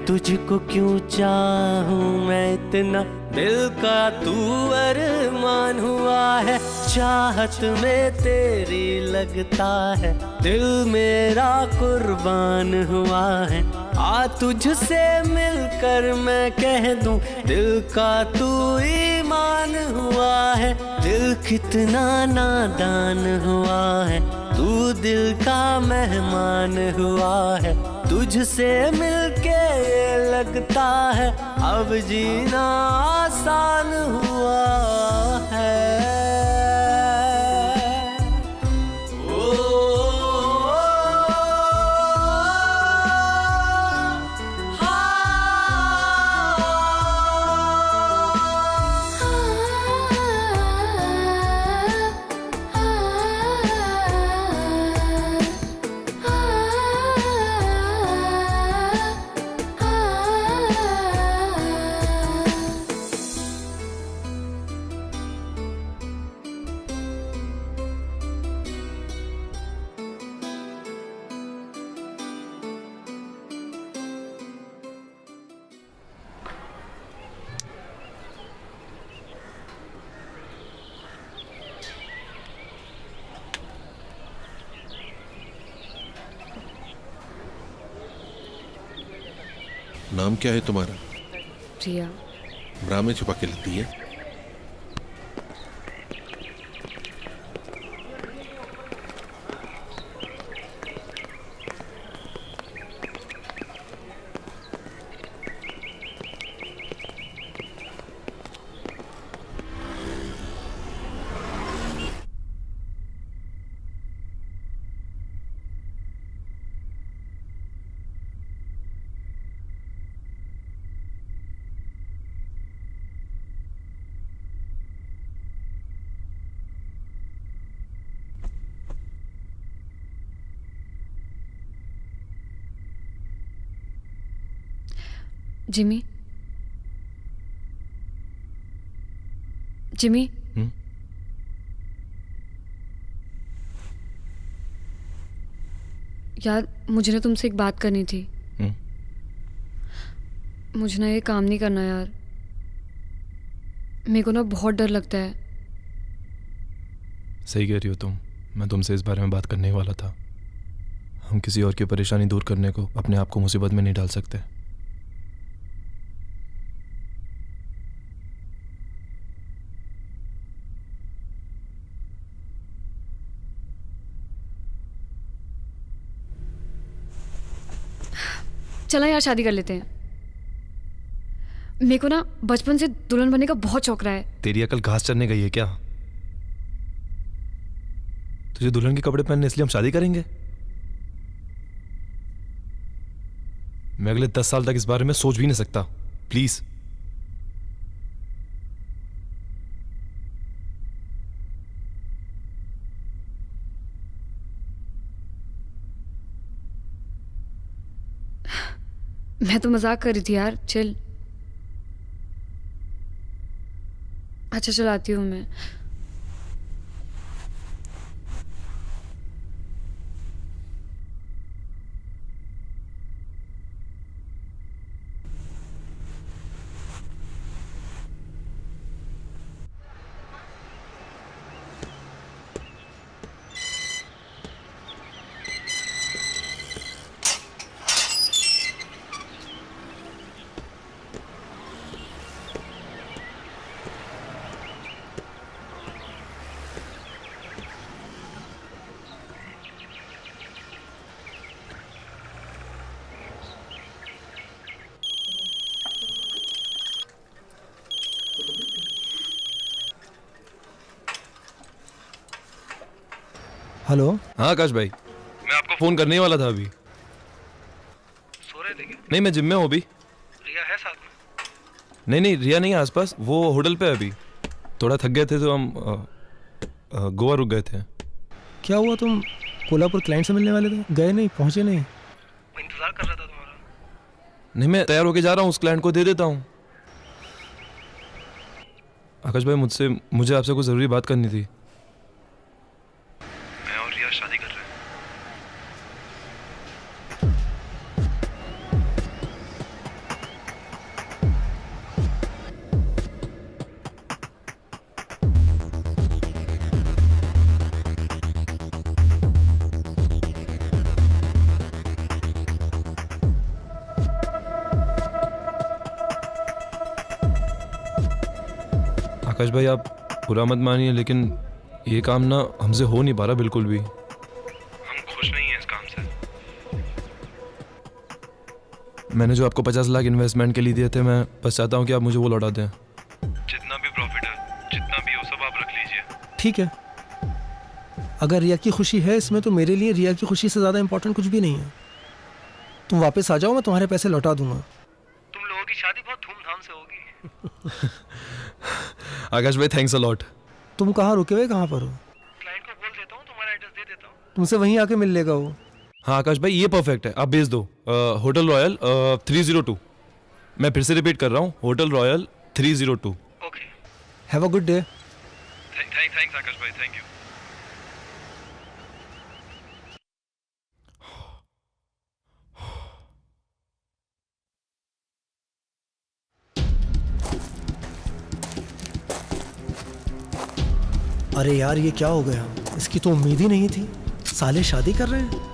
तुझको क्यों चाहूं मैं इतना, दिल का तू अरमान हुआ है। चाहत में तेरी लगता है दिल मेरा कुर्बान हुआ है। आ तुझसे मिलकर मैं कह दूं दिल का तू ईमान हुआ है। दिल कितना नादान हुआ है, तू दिल का मेहमान हुआ है। तुझसे मिलके ये लगता है अब जीना आसान हुआ है। नाम क्या है तुम्हारा? प्रिया। ब्रा में छुपा के लगती है। जिमी, जिमी, यार मुझे ना तुमसे एक बात करनी थी। मुझे ना ये काम नहीं करना यार, मेरे को ना बहुत डर लगता है। सही कह रही हो तुम, मैं तुमसे इस बारे में बात करने वाला था। हम किसी और की परेशानी दूर करने को अपने आप को मुसीबत में नहीं डाल सकते। चला यार शादी कर लेते हैं। मेरे को ना बचपन से दुल्हन बनने का बहुत शौक रहा है। तेरी अकल घास चरने गई है क्या? तुझे दुल्हन के कपड़े पहनने इसलिए हम शादी करेंगे? मैं अगले 10 साल तक इस बारे में सोच भी नहीं सकता। प्लीज। मैं तो मजाक कर रही थी यार, चिल। अच्छा चलाती हूँ मैं। हेलो। हाँ आकाश भाई, मैं आपको फोन करने ही वाला था अभी। सो रहे थे क्या? नहीं, मैं जिम में हूँ अभी। रिया है साथ में? नहीं, रिया नहीं है आसपास, वो होटल पे है अभी। थोड़ा थक गए थे तो हम गोवा रुक गए थे। क्या हुआ, तुम कोल्हापुर क्लाइंट से मिलने वाले थे, गए नहीं, पहुंचे नहीं? मैं इंतजार कर रहा था तुम्हारा। नहीं, मैं तैयार होके जा रहा हूँ, उस क्लाइंट को दे देता हूँ। आकाश भाई, मुझे आपसे कुछ ज़रूरी बात करनी थी। मैं और रिया शादी कर रहे हैं। आकाश भाई, आप बुरा मत मानिए, लेकिन ये काम ना हमसे हो नहीं पा रहा बिल्कुल भी। हम खुश नहीं हैं इस काम से। मैंने जो आपको 50 लाख इन्वेस्टमेंट के लिए दिए थे, मैं बस चाहता हूँ कि आप मुझे वो लौटा दें। जितना भी प्रॉफिट है, जितना भी हो सब आप रख लीजिए। ठीक है, अगर रिया की खुशी है इसमें तो मेरे लिए रिया की खुशी से ज़्यादा इंपॉर्टेंट कुछ भी नहीं है। तुम वापस आ जाओ, मैं तुम्हारे पैसे लौटा दूंगा। तुम लोगों की शादी बहुत धूमधाम से होगी। आकाश भाई, थैंक्स अ लॉट। तुम कहाँ रुके हुए, कहाँ पर हो? क्लाइंट को बोल देता हूँ, तुम्हारा एड्रेस दे देता हूँ। तुमसे वहीं आके मिल लेगा वो। हाँ आकाश भाई, ये परफेक्ट है, आप भेज दो। Hotel royal 302। मैं फिर से रिपीट कर रहा हूँ, hotel royal 302। Okay. Have a good day. Thanks Akash भाई, थैंक यू। अरे यार, ये क्या हो गया? इसकी तो उम्मीद ही नहीं थी। साले शादी कर रहे हैं।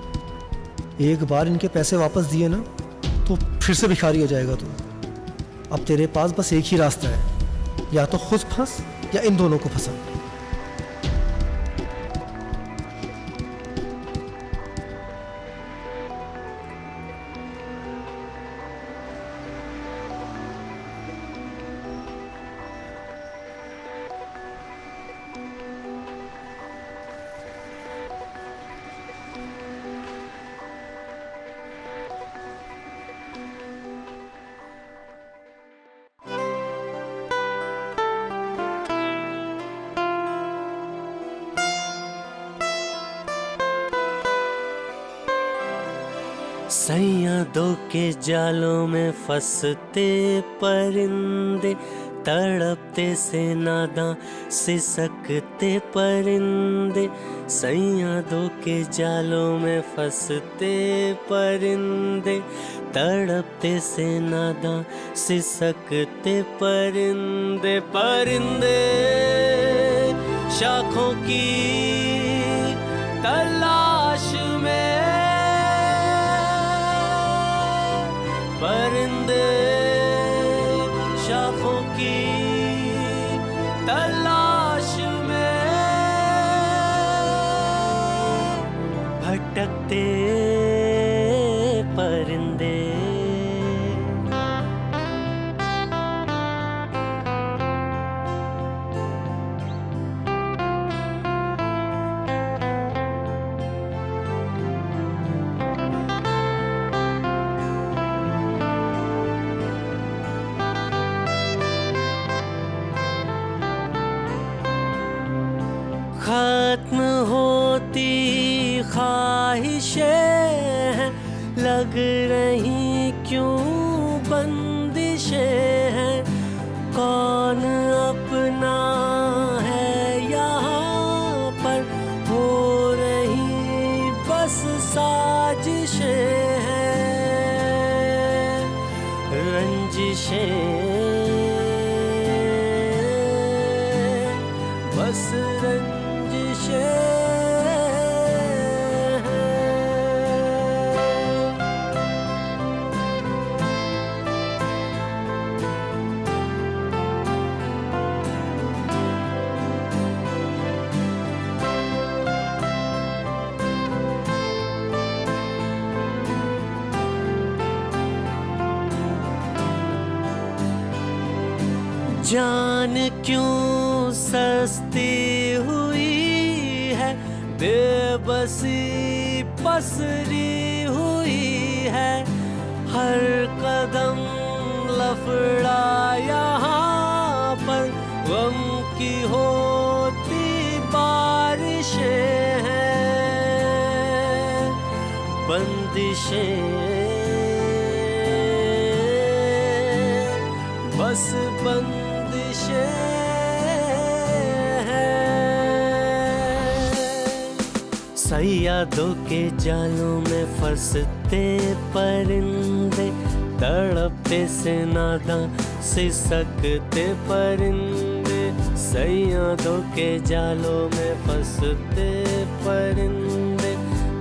एक बार इनके पैसे वापस दिए ना तो फिर से भिखारी हो जाएगा तू। अब तेरे पास बस एक ही रास्ता है, या तो खुद फंस या इन दोनों को फंसा। सैयदों के जालों में फंसते परिंदे, तड़पते से नादां सिसकते परिंदे। सैयदों के जालों में फंसते परिंदे, तड़पते से नादां सिसकते परिंदे। परिंदे शाखों की तलाश में, परिंदे शाखों की तलाश में, भटकते परिंदे। खत्म होती ख्वाहिशें हैं, लग रही क्यों बंदिशें हैं, कौन अपना है यहाँ पर, हो रही बस साजिशें हैं, रंजिशें बस रंजिशें हैं। जान क्यों सस्ती हुई है, बेबसी पसरी हुई है, हर कदम लफड़ा यहाँ पर, गम की होती बारिशें हैं, बंदिशें बस बंदिशें हैं। सैयादों के जालों में फंसते परिंदे, तड़पते से नादां सिसकते परिंदे, सैयादों के जालों में फंसते परिंदे,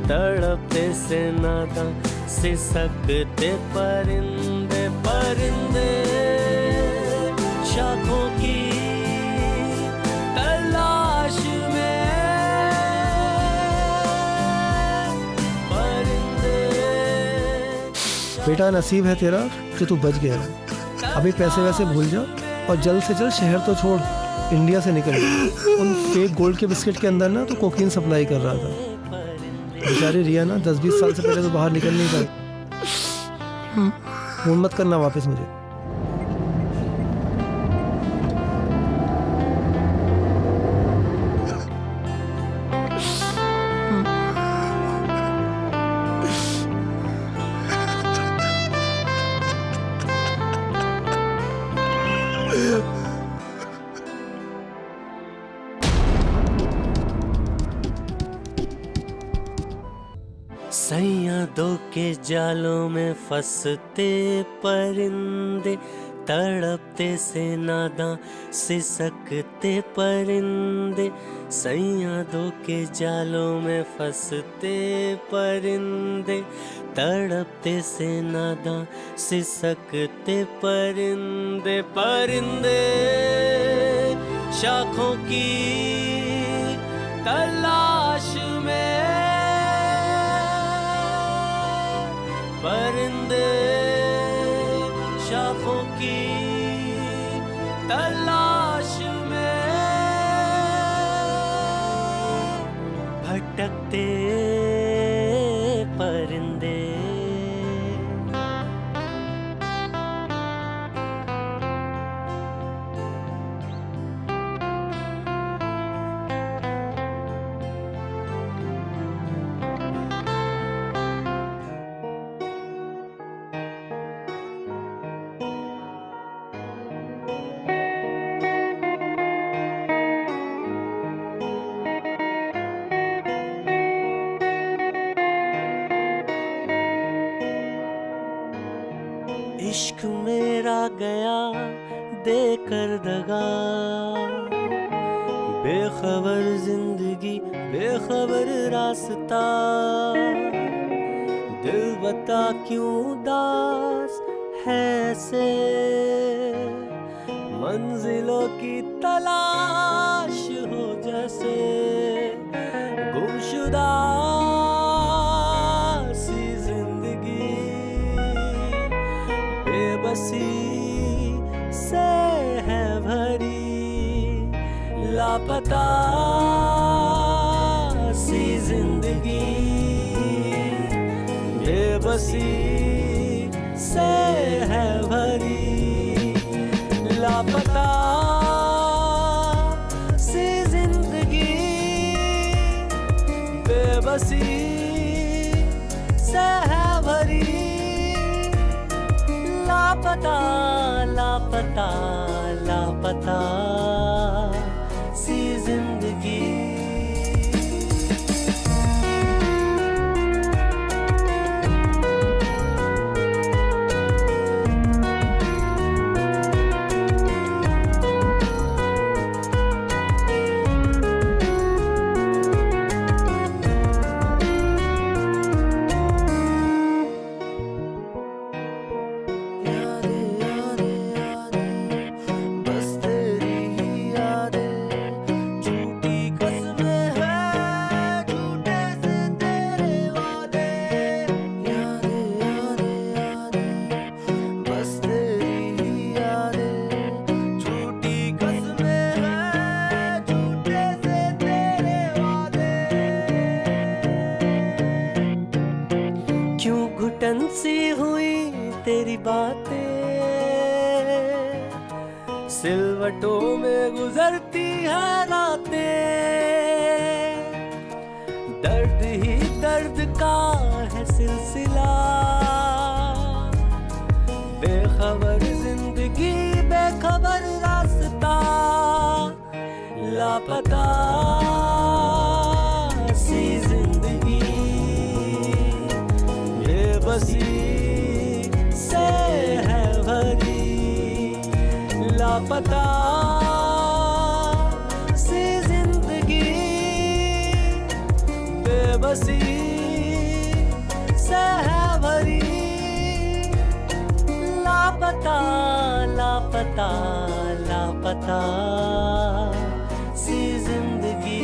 तड़पते से नादां सिसकते परिंदे, परिंदे शाखों की तलाश में, परिंदे। बेटा नसीब है तेरा कि तू बच गया है। अभी पैसे वैसे भूल जा और जल्द से जल्द शहर तो छोड़, इंडिया से निकल। उन फेक गोल्ड के बिस्किट के अंदर ना तो कोकीन सप्लाई कर रहा था। बेचारी रिया ना 10-20 साल से पहले तो बाहर निकल नहीं पाई। फोन मत करना वापस मुझे। सैयादों के जालों में फंसते परिंदे, तड़पते से नादां सिसकते परिंदे, सैयादों के जालों में फंसते परिंदे, तड़पते से नादां सिसकते परिंदे, परिंदे शाखों की तलाश में, परिंदे शाखों की तलाश में, भटकते परिंदे। इश्क मेरा गया देकर दगा, बेखबर जिंदगी बेखबर रास्ता, दिल बता क्यों उदास है से, मंजिलों की तलाश हो जैसे, गुमशुदा सी जिंदगी, बेबसी से है भरी, लापता सी जिंदगी, बेबसी से है भरी, लापता सी जिंदगी। बेबसी से है भरी, लापता लापता लापता सी जिंदगी। घुटन सी हुई तेरी बातें, सिलवटों में गुजरती है रातें, दर्द ही दर्द का है सिलसिला, बेखबर जिंदगी बेखबर रास्ता, लापता सी जिंदगी, बेबसी से है भरी, लापता सी जिंदगी, बेबसी से है भरी, लापता लापता लापता सी जिंदगी।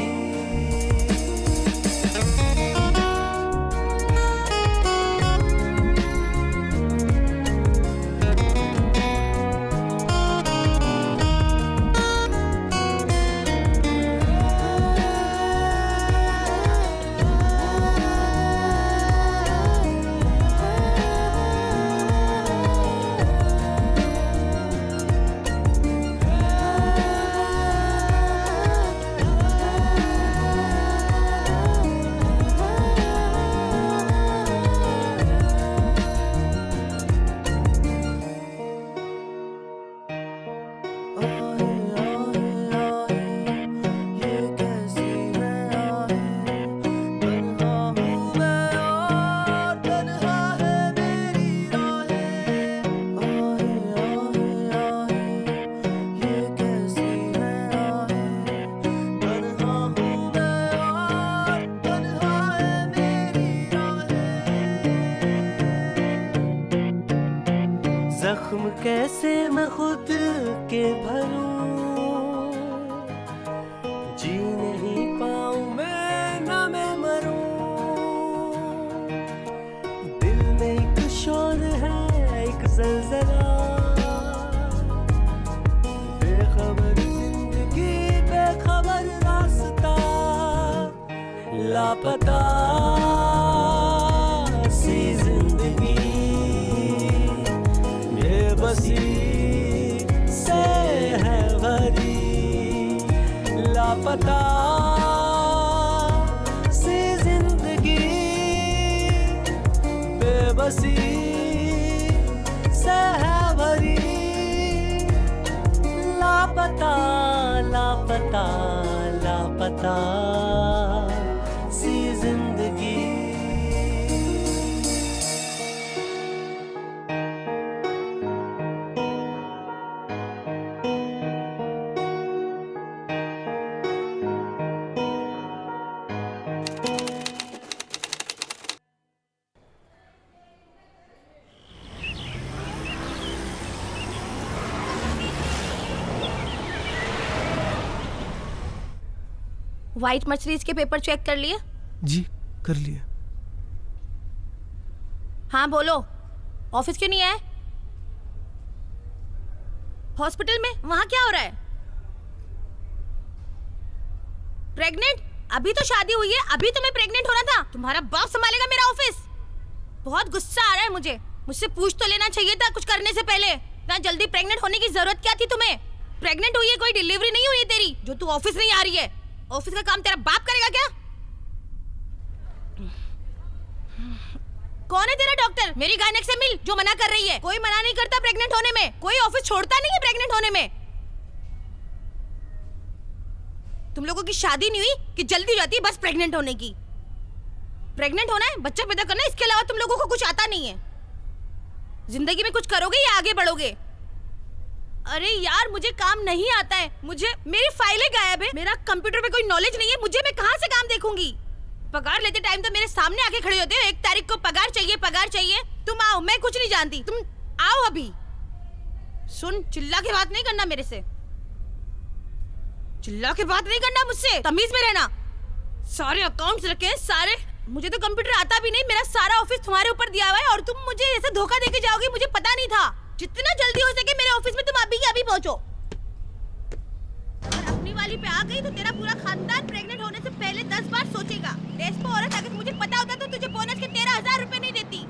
जख्म कैसे मैं खुद के भरूं, जी नहीं पाऊं मैं ना मैं मरूं, दिल में एक शोर है एक ज़लज़ला, बेखबर जिंदगी बेखबर रास्ता, लापता सी जिंदगी, बेबसी से है भरी, लापता सी जिंदगी, बेबसी से है भरी, लापता लापता लापता सी जिंदगी। व्हाइट मर्सिडीज के पेपर चेक कर लिए? जी कर लिया। हाँ बोलो, ऑफिस क्यों नहीं आए? हॉस्पिटल में वहां क्या हो रहा है? प्रेग्नेंट? अभी तो शादी हुई है, अभी तुम्हें प्रेग्नेंट होना था। तुम्हारा बाप संभालेगा मेरा ऑफिस। बहुत गुस्सा आ रहा है मुझसे पूछ तो लेना चाहिए था कुछ करने से पहले। इतना जल्दी प्रेग्नेंट होने की जरूरत क्या थी तुम्हें? प्रेग्नेंट हुई है, कोई डिलीवरी नहीं हुई है तेरी जो तू ऑफिस नहीं आ रही है। ऑफिस का काम तेरा बाप करेगा क्या? कौन है तेरा डॉक्टर? मेरी गायनेक से मिल जो मना कर रही है। कोई मना नहीं करता प्रेग्नेंट होने में, कोई ऑफिस छोड़ता नहीं है प्रेग्नेंट होने में। तुम लोगों की शादी नहीं हुई कि जल्दी हो जाती है बस प्रेग्नेंट होने की। प्रेग्नेंट होना है, बच्चा पैदा करना है, इसके अलावा तुम लोगों को कुछ आता नहीं है। जिंदगी में कुछ करोगे या आगे बढ़ोगे? अरे यार मुझे काम नहीं आता है, मुझे मेरी फाइलें गायब है, मेरा कंप्यूटर पे कोई नॉलेज नहीं है, मुझे मैं कहाँ से काम देखूंगी? पगार लेते टाइम तो मेरे सामने आके खड़े होते हो, 1 तारीख को पगार चाहिए पगार चाहिए। तुम आओ, मैं कुछ नहीं जानती, तुम आओ अभी। सुन, चिल्ला के बात नहीं करना मेरे से, चिल्ला के बात नहीं करना मुझसे, तमीज में रहना। सारे अकाउंट्स रखे हैं सारे, मुझे तो कंप्यूटर आता भी नहीं, मेरा सारा ऑफिस तुम्हारे ऊपर दिया हुआ है और तुम मुझे ऐसे धोखा देके जाओगे, मुझे पता नहीं था। जितना जल्दी हो सके मेरे ऑफिस में तुम अभी के अभी पहुंचो। और अपनी वाली पे आ गई तो तेरा पूरा खानदान प्रेग्नेंट होने से पहले 10 बार सोचेगा। डेस्पो औरत, अगर मुझे पता होता तो तुझे बोनस के 13,000 रुपए नहीं देती।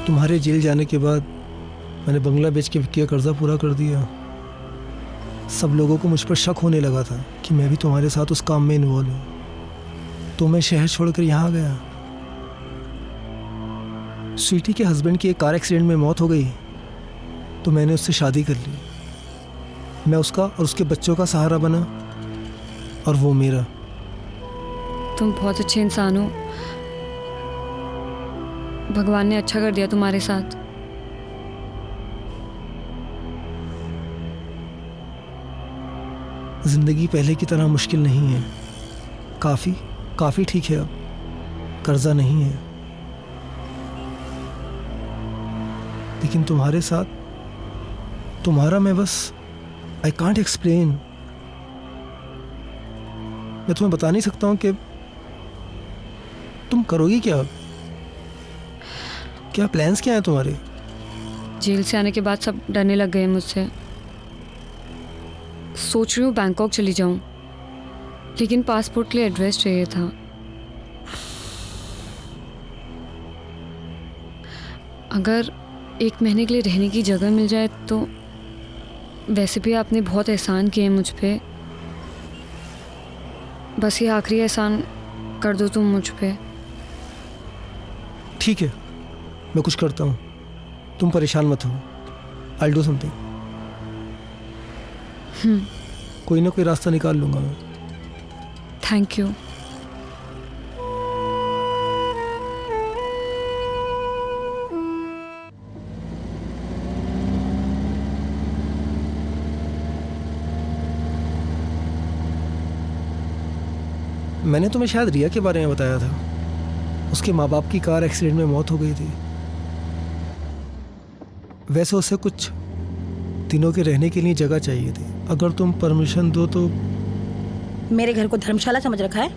तुम्हारे जेल जाने के बाद मैंने बंगला बेच के विक्की का कर्जा पूरा कर दिया। सब लोगों को मुझ पर शक होने लगा था कि मैं भी तुम्हारे साथ उस काम में इन्वॉल्व हूँ, तो मैं शहर छोड़कर यहाँ आ गया। स्वीटी के हस्बैंड की एक कार एक्सीडेंट में मौत हो गई तो मैंने उससे शादी कर ली। मैं उसका और उसके बच्चों का सहारा बना और वो मेरा। तुम बहुत अच्छे इंसान हो, भगवान ने अच्छा कर दिया तुम्हारे साथ। जिंदगी पहले की तरह मुश्किल नहीं है, काफ़ी ठीक है, अब कर्जा नहीं है। लेकिन तुम्हारे साथ तुम्हारा मैं बस आई कांट एक्सप्लेन। मैं तुम्हें बता नहीं सकता हूँ कि तुम करोगी क्या, क्या प्लान्स क्या हैं तुम्हारे? जेल से आने के बाद सब डरने लग गए मुझसे। सोच रही हूँ बैंकॉक चली जाऊँ, लेकिन पासपोर्ट के लिए एड्रेस चाहिए था। अगर 1 महीने के लिए रहने की जगह मिल जाए तो। वैसे भी आपने बहुत एहसान किए मुझ पे, बस ये आखिरी एहसान कर दो तुम मुझ पे। ठीक है, मैं कुछ करता हूँ, तुम परेशान मत हो। I will do something. कोई ना कोई रास्ता निकाल लूँगा मैं। Thank you. मैंने तुम्हें शायद रिया के बारे में बताया था, उसके माँ बाप की कार एक्सीडेंट में मौत हो गई थी। वैसे उसे कुछ दिनों के रहने के लिए जगह चाहिए थी, अगर तुम परमिशन दो तो। मेरे घर को धर्मशाला समझ रखा है?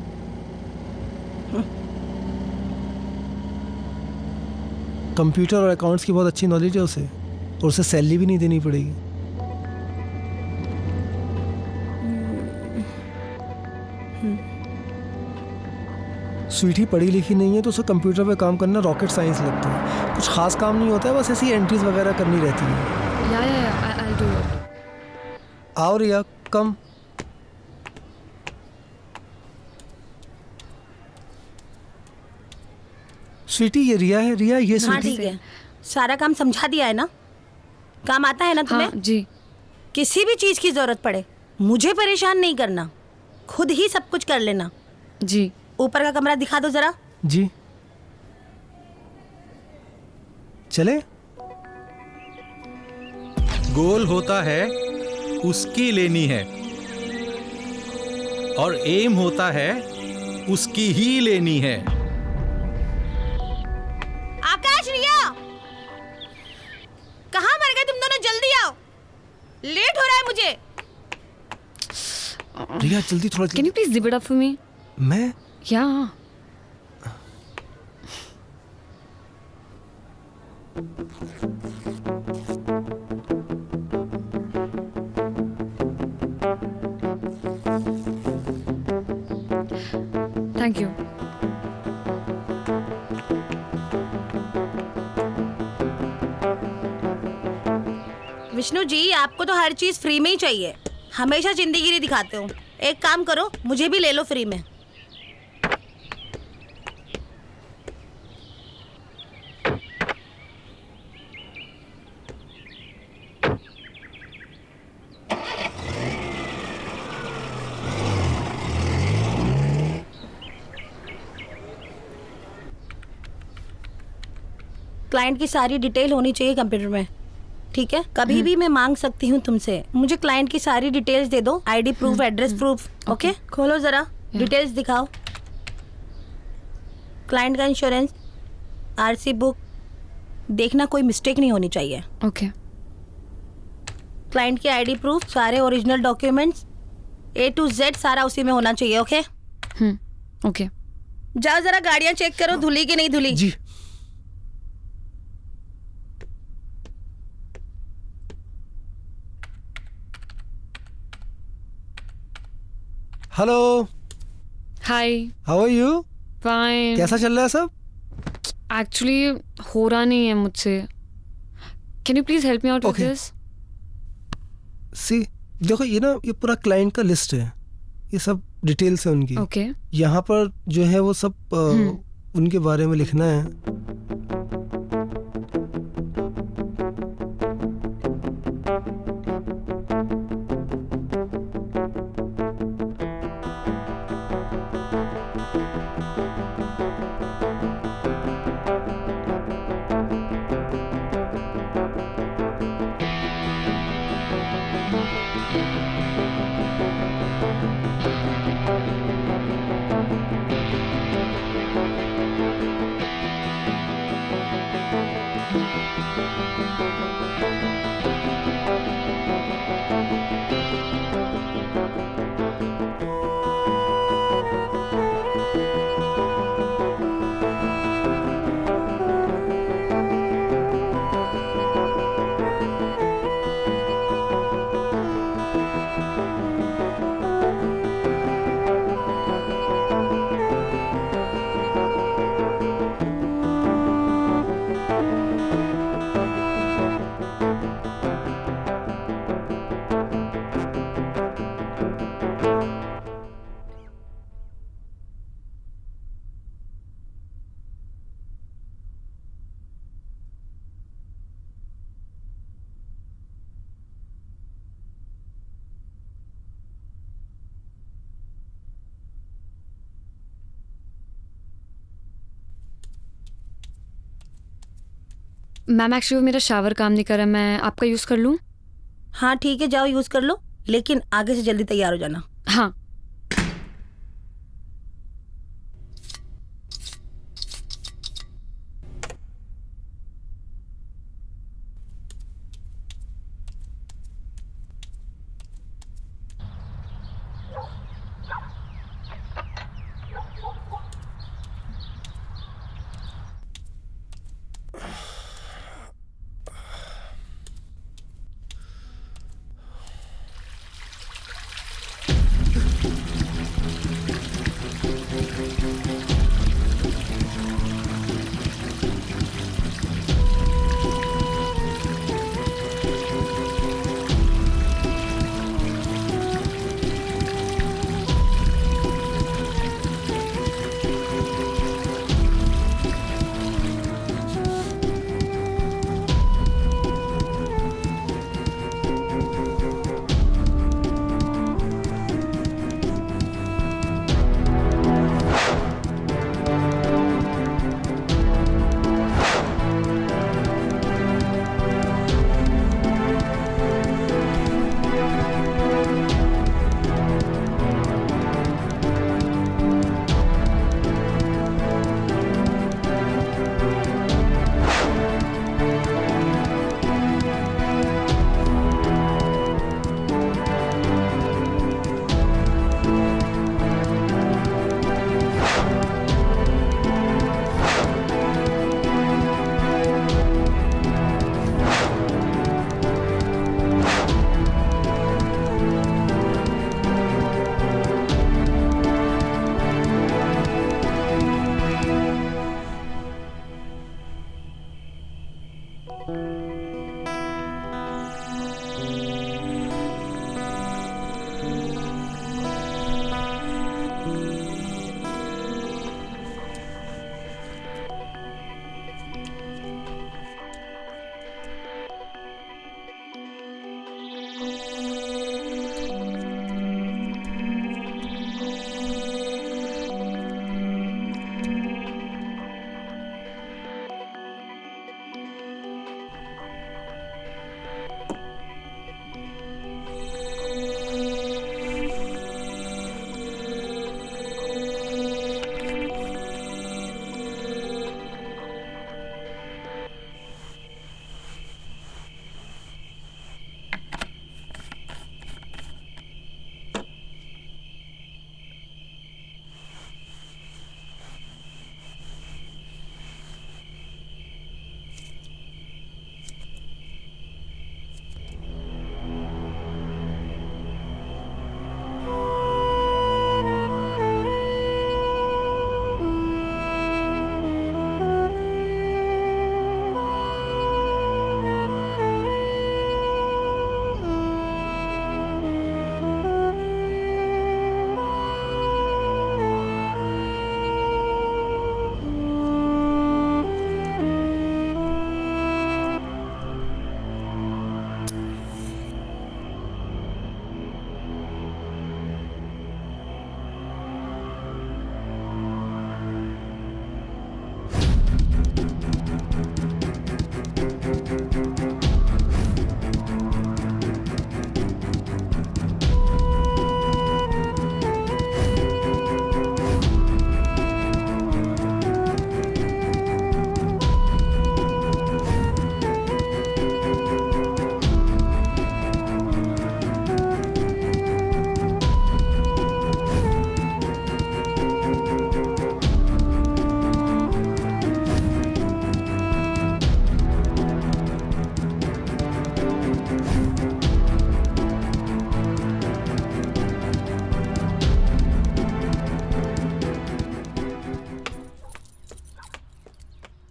कंप्यूटर और अकाउंट्स की बहुत अच्छी नॉलेज है उसे, और उसे सैलरी भी नहीं देनी पड़ेगी। स्वीटी पढ़ी लिखी नहीं है तो उसे कंप्यूटर पे काम करना रॉकेट साइंस लगता है। कुछ खास काम नहीं होता है, बस ऐसी एंट्रीज वगैरह करनी रहती है। I'll do it. आओ रिया, कम। स्वीटी ये रिया है, रिया ये हाँ स्वीटी। ठीक है, सारा काम समझा दिया है ना? काम आता है ना तुम्हें? हाँ, जी। किसी भी चीज की जरूरत पड़े मुझे परेशान नहीं करना, खुद ही सब कुछ कर लेना। जी। ऊपर का कमरा दिखा दो जरा। जी चले। गोल होता है उसकी लेनी है और एम होता है उसकी ही लेनी है। आकाश, रिया, कहाँ मर गए तुम दोनों? जल्दी आओ, लेट हो रहा है मुझे। रिया जल्दी थोड़ा। Can you please zip it up for me? मैं? या। Thank you. विष्णु जी, आपको तो हर चीज फ्री में ही चाहिए, हमेशा जिंदगी दिखाते हो। एक काम करो, मुझे भी ले लो फ्री में। क्लाइंट की सारी डिटेल होनी चाहिए कंप्यूटर में, ठीक है? कभी भी मैं मांग सकती हूँ तुमसे, मुझे क्लाइंट की सारी डिटेल्स दे दो, ID proof, address proof. Okay, खोलो जरा, डिटेल्स दिखाओ। क्लाइंट का इंश्योरेंस, आरसी बुक, देखना कोई मिस्टेक नहीं होनी चाहिए। ओके। क्लाइंट की आईडी प्रूफ, सारे original documents, A to Z सारा उसी में होना चाहिए। Okay okay. जाओ जरा गाड़ियाँ चेक करो, धुली की नहीं धुली। जी। Hello. Hi. How are you? Fine. कैसा चल रहा है सब? एक्चुअली हो रहा नहीं है मुझसे। Can you please help me out with Okay. This? See देखो, ये पूरा क्लाइंट का लिस्ट है, ये सब डिटेल्स है उनकी। ओके। यहाँ पर जो है वो सब उनके बारे में लिखना है। मैम एक्चुअली मेरा शावर काम नहीं कर रहा, मैं आपका यूज़ कर लूँ? हाँ ठीक है, जाओ यूज कर लो, लेकिन आगे से जल्दी तैयार हो जाना। हाँ।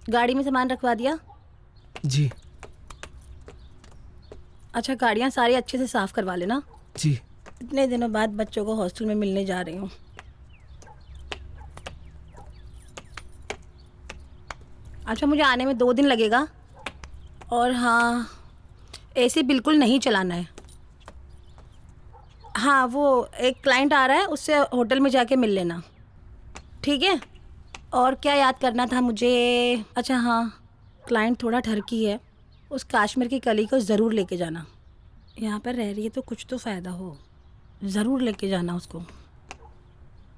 गाड़ी में सामान रखवा दिया? जी अच्छा, गाड़ियाँ सारी अच्छे से साफ करवा लेना। जी। इतने दिनों बाद बच्चों को हॉस्टल में मिलने जा रही हूँ। अच्छा, मुझे आने में 2 दिन लगेगा। और हाँ, एसी बिल्कुल नहीं चलाना है। हाँ, वो एक क्लाइंट आ रहा है, उससे होटल में जाके मिल लेना, ठीक है? और क्या याद करना था मुझे? अच्छा हाँ, क्लाइंट थोड़ा ठरकी है, उस काश्मीर की कली को ज़रूर लेके जाना। यहाँ पर रह रही है तो कुछ तो फ़ायदा हो, ज़रूर लेके जाना उसको।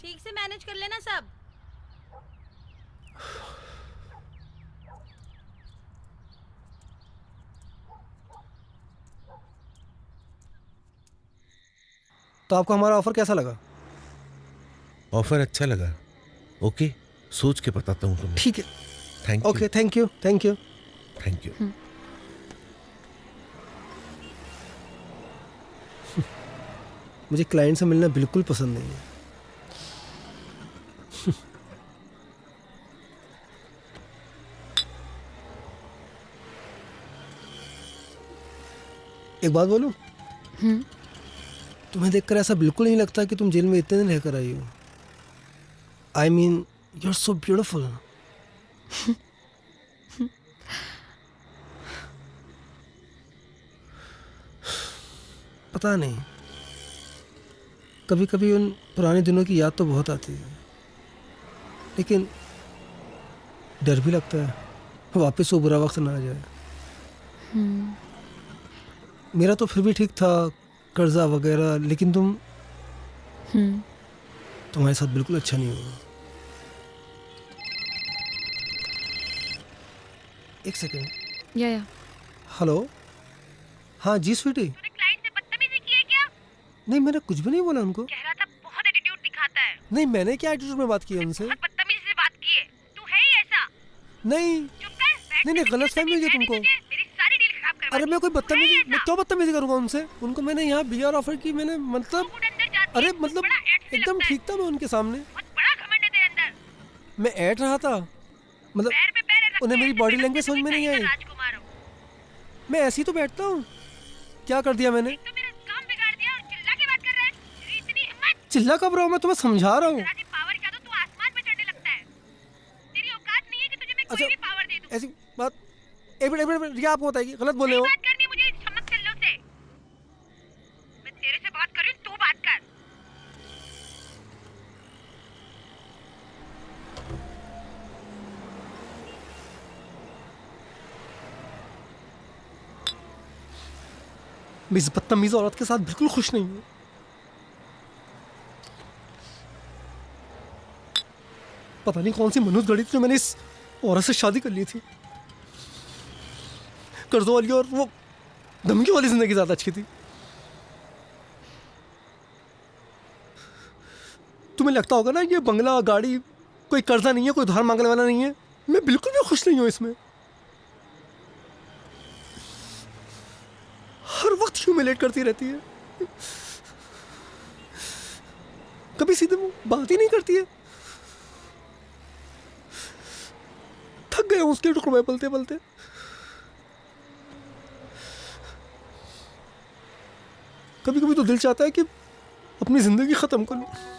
ठीक से मैनेज कर लेना सब। तो आपको हमारा ऑफर कैसा लगा? ऑफर अच्छा लगा। ओके, सोच के बताता हूँ तुम्हें। ठीक है। Thank you. Okay, thank you thank you thank you. मुझे क्लाइंट से मिलना बिल्कुल पसंद नहीं है। एक बात बोलूं? तुम्हें देखकर ऐसा बिल्कुल नहीं लगता कि तुम जेल में इतने दिन रहकर आई हो। I mean, you are so beautiful. पता नहीं, कभी कभी उन पुराने दिनों की याद तो बहुत आती है, लेकिन डर भी लगता है वापस वो बुरा वक्त ना आ जाए। मेरा तो फिर भी ठीक था, कर्जा वगैरह, लेकिन तुम्हारे साथ बिल्कुल अच्छा नहीं होगा। एक सेकंड। या हेलो। हाँ जी स्वीटी। तूने क्लाइंट से बदतमीजी की है क्या? नहीं, मैंने कुछ भी नहीं बोला उनको। कह रहा था बहुत एटीट्यूड दिखाता है। नहीं, मैंने क्या एटीट्यूड में बात की है उनसे? बहुत बदतमीजी से बात की है। तू है ही ऐसा। नहीं नहीं, गलत फहमी हुई है तुमको। मेरी सारी डील खराब करवा अरे मैं कोई बदतमीजी, मैं क्यों बदतमीजी करूंगा उनसे? उनको मैंने यहाँ बीआर ऑफर की, मैंने मतलब, अरे मतलब एकदम ठीक था मैं उनके सामने। बड़ा घमंड है तेरे अंदर। मैं ऐट रहा था, मतलब उन्हें मेरी बॉडी लैंग्वेज समझ में नहीं आई। राजकुमार हो। मैं ऐसे ही तो बैठता हूँ। क्या कर दिया मैंने? तो मेरा काम बिगाड़ दिया और चिल्ला के बात कर रहा है। तेरी इतनी हिम्मत। चिल्ला कब रहा हूँ? मैं तुम्हें समझा रहा हूँ। तेरा पावर क्या, तो तू आसमान पे चढ़ने लगता है। तेरी औकात नहीं है कि तुझे मैं कोई भी पावर दे दूं। ऐसी बात, एक मिनट, रिया आपको बताएगी, गलत बोले हो। बात करनी मुझे चमक चल्लो से। मैं तेरे से बात कर रही हूँ, तू बात कर। मैं इस बदतमीज औरत के साथ बिल्कुल खुश नहीं हूँ। पता नहीं कौन सी मनुष्य गढ़ी थी जो मैंने इस औरत से शादी कर ली थी। कर्जों वाली और वो धमकी वाली जिंदगी ज्यादा अच्छी थी। तुम्हें लगता होगा ना ये बंगला, गाड़ी कोई कर्जा नहीं है, कोई उधार मांगने वाला नहीं है। मैं बिल्कुल भी खुश नहीं हूँ इसमें। हर वक्त ह्यूमिलेट करती रहती है, कभी सीधे बात ही नहीं करती है। थक गए हूं उसके टुकड़ों में पलते पलते। कभी कभी तो दिल चाहता है कि अपनी जिंदगी खत्म कर लूं।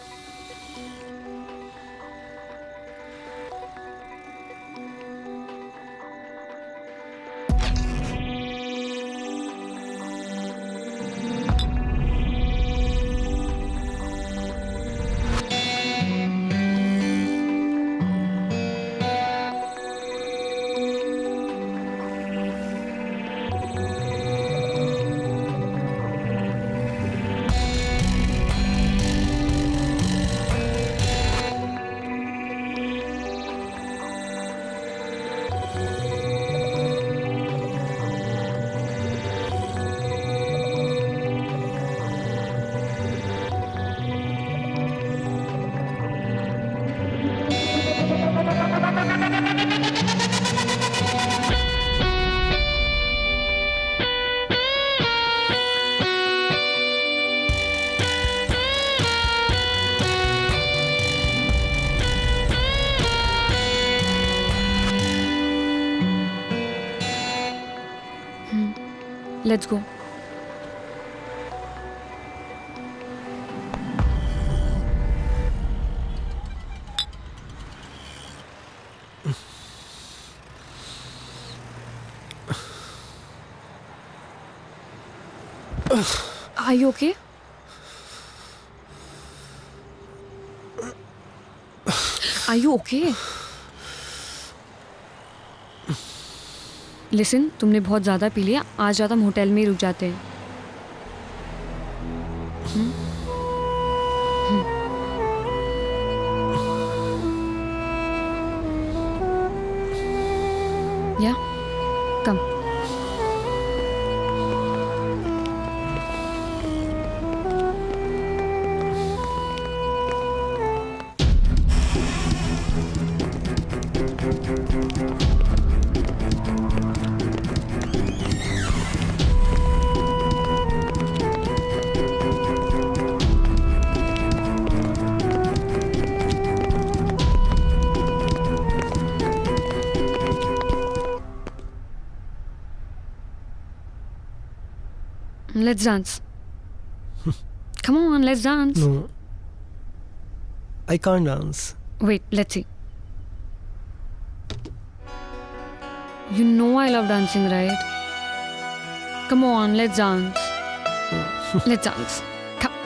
Let's go. Are you okay? Are you okay? Listen, तुमने बहुत ज़्यादा पी लिया. आज रात हम होटल में ही रुक जाते हैं. Yeah? Come. Let's dance. Come on, let's dance. No. I can't dance. Wait, let's see. You know I love dancing, right? Come on, let's dance. Let's dance. Come.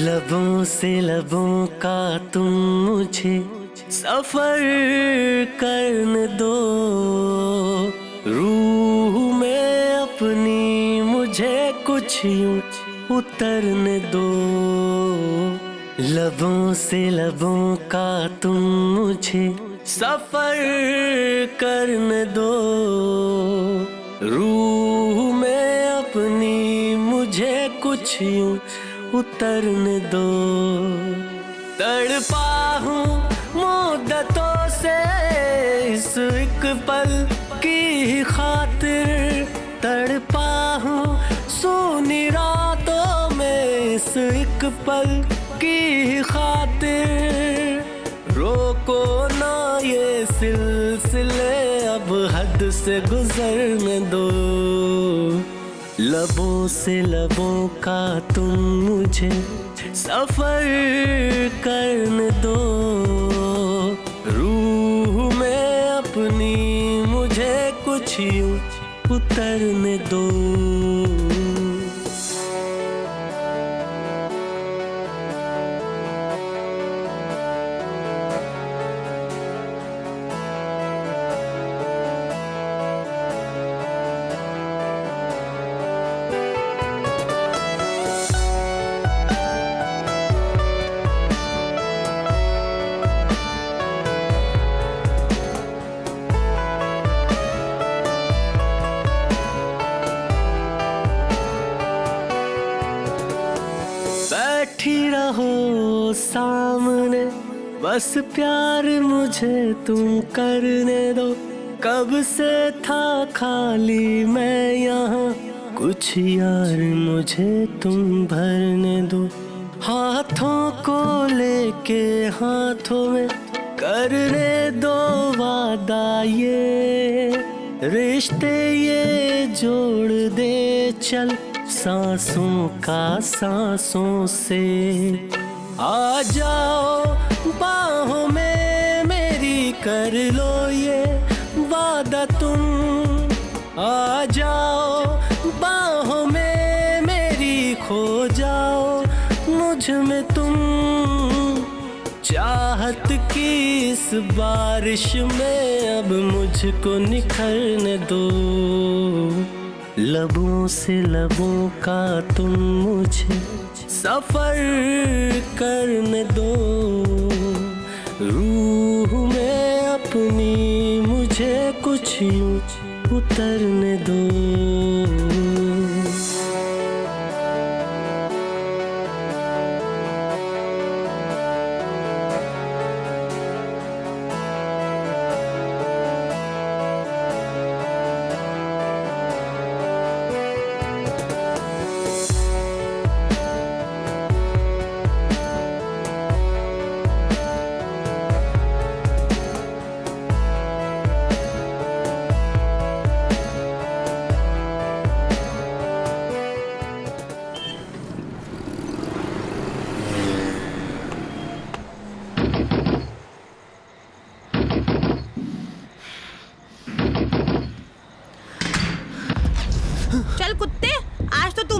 लबों से लबों का तुम मुझे सफर करने दो, रूह में अपनी मुझे कुछ यूं उतरने दो. लबों से लबों का तुम मुझे सफर करने दो, रूह में अपनी मुझे कुछ यूं उतरने दो. तड़पा हूँ मुद्दतों से इस एक पल की खातिर, तड़पा हूँ सोनी रातों में इस एक पल की खातिर. रोको ना ये सिलसिले, अब हद से गुजरने दो. लबों से लबों का तुम मुझे सफर करने दो, रूह में अपनी मुझे कुछ यूं उतरने दो. बैठी रहो सामने, बस प्यार मुझे तुम करने दो. कब से था खाली मैं यहाँ, कुछ यार मुझे तुम भरने दो. हाथों को लेके हाथों में करने दो वादा, ये रिश्ते ये जोड़ दे चल सांसों का सांसों से. आ जाओ बाहों में मेरी, कर लो ये वादा तुम. आ जाओ बाहों में मेरी, खो जाओ मुझ में तुम. चाहत की इस बारिश में अब मुझको निखरने दो. लबों से लबों का तुम मुझे सफर करने दो, रूह में अपनी मुझे कुछ यूं उतरने दो.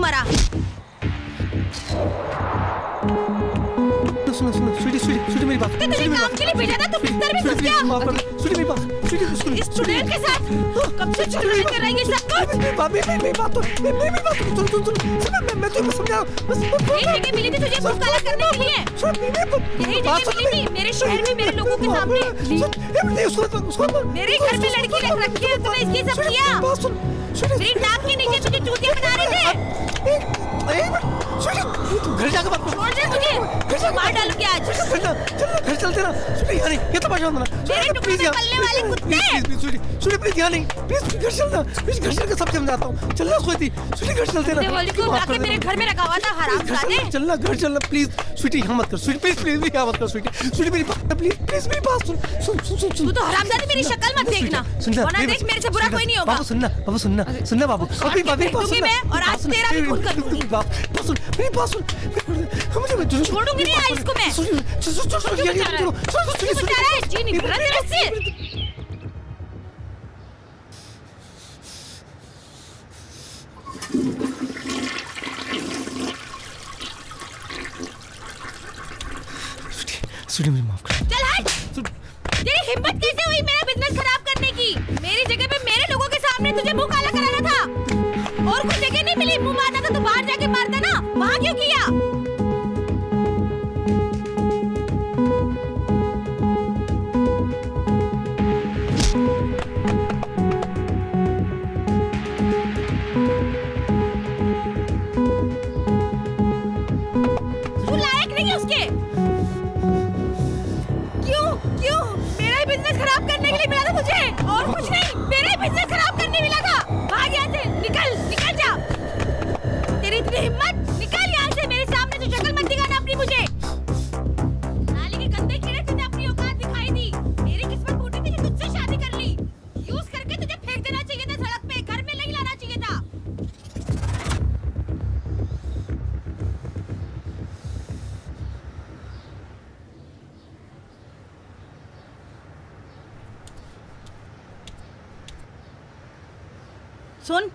तुम्हारा। सुनो सुनो स्वीटी स्वीटी स्वीटी मेरी बात। तुझे काम के लिए भेजा था, तुम बिस्तर में घुस गया। स्वीटी मेरी बात। स्वीटी इस स्टूडेंट के साथ कब से झगड़ा कर रही है सब कुछ। मेरी बात मैं तुम्हें समझा। यही जगह मिली थी तुझे मुंह काला करने के लिए। यही जगह मिली थी मेरे शहर में मेरे लोगों के सामने। मेरे घर में लड़की रख रखी है, तुमने इसकी सब किया। मेरी नाक के नीचे तुझे चूतिया बना रहे थे। घर जाकर बात छोड़ दे मुझे, मार डालूंगी आज। घर चलते ना। स्वीटी यहाँ नहीं, ये तो बात मत मेरे टुकड़े में पलने वाले कुत्ते। स्वीटी प्लीज यहाँ नहीं, प्लीज घर चलना। प्लीज घर चल के सब समझाता हूँ। चलना स्वीटी, स्वीटी घर चलते ना। देवाली को लाके मेरे घर में रखा हुआ था हरामजादे। चलना घर चलना प्लीज। स्वीटी यहाँ मत कर स्वीटी, प्लीज प्लीज यहाँ मत कर स्वीटी। स्वीटी मेरी बात प्लीज प्लीज मेरी बात सुन सुन सुन सुन सुन। तू तो हरामजादी मेरी शक्ल मत देखना, वरना देख मेरे से बुरा कोई नहीं होगा। बाबू सुनना, बाबू सुनना, सुनना बाबू। अभी बाबू बात सुन मैं और आज तेरा भी खून कर दूंगी। बात सुन मेरी बात सुन। छोड़ूंगी नहीं आज इसको मैं। जी नहीं बुरा तेरे से। स्वीटी मेरी माफ कर। चल हट। तेरी हिम्मत कैसे हुई मेरा बिजनेस खराब करने की? मेरी जगह पे मेरे लोगों के सामने तुझे मुंह काला कराना था। और कुछ जगह नहीं मिली मुंह मारना था तो बाहर जाके मारता ना, वहाँ क्यों किया? तू लायक नहीं है उसके। क्यों मेरा ही बिजनेस खराब करने के लिए मिला था मुझे, और कुछ नहीं। मेरा ही बिजनेस खराब करने मिला था। भाग यहाँ से, निकल जा। तेरी इतनी हिम्मत, निकल यहाँ से। मेरे सामने तो शक्ल मत दिखाना अपनी मुझे। नाली के गंदे कीड़े, तुझे अपनी औकात दिखाई दी। मेरी किस्मत फूटी थी कि तुझसे शादी कर ली। यूज करके तुझे फेंक देना चाहिए था सड़क पे, घर में नहीं लाना चाहिए था। सुन,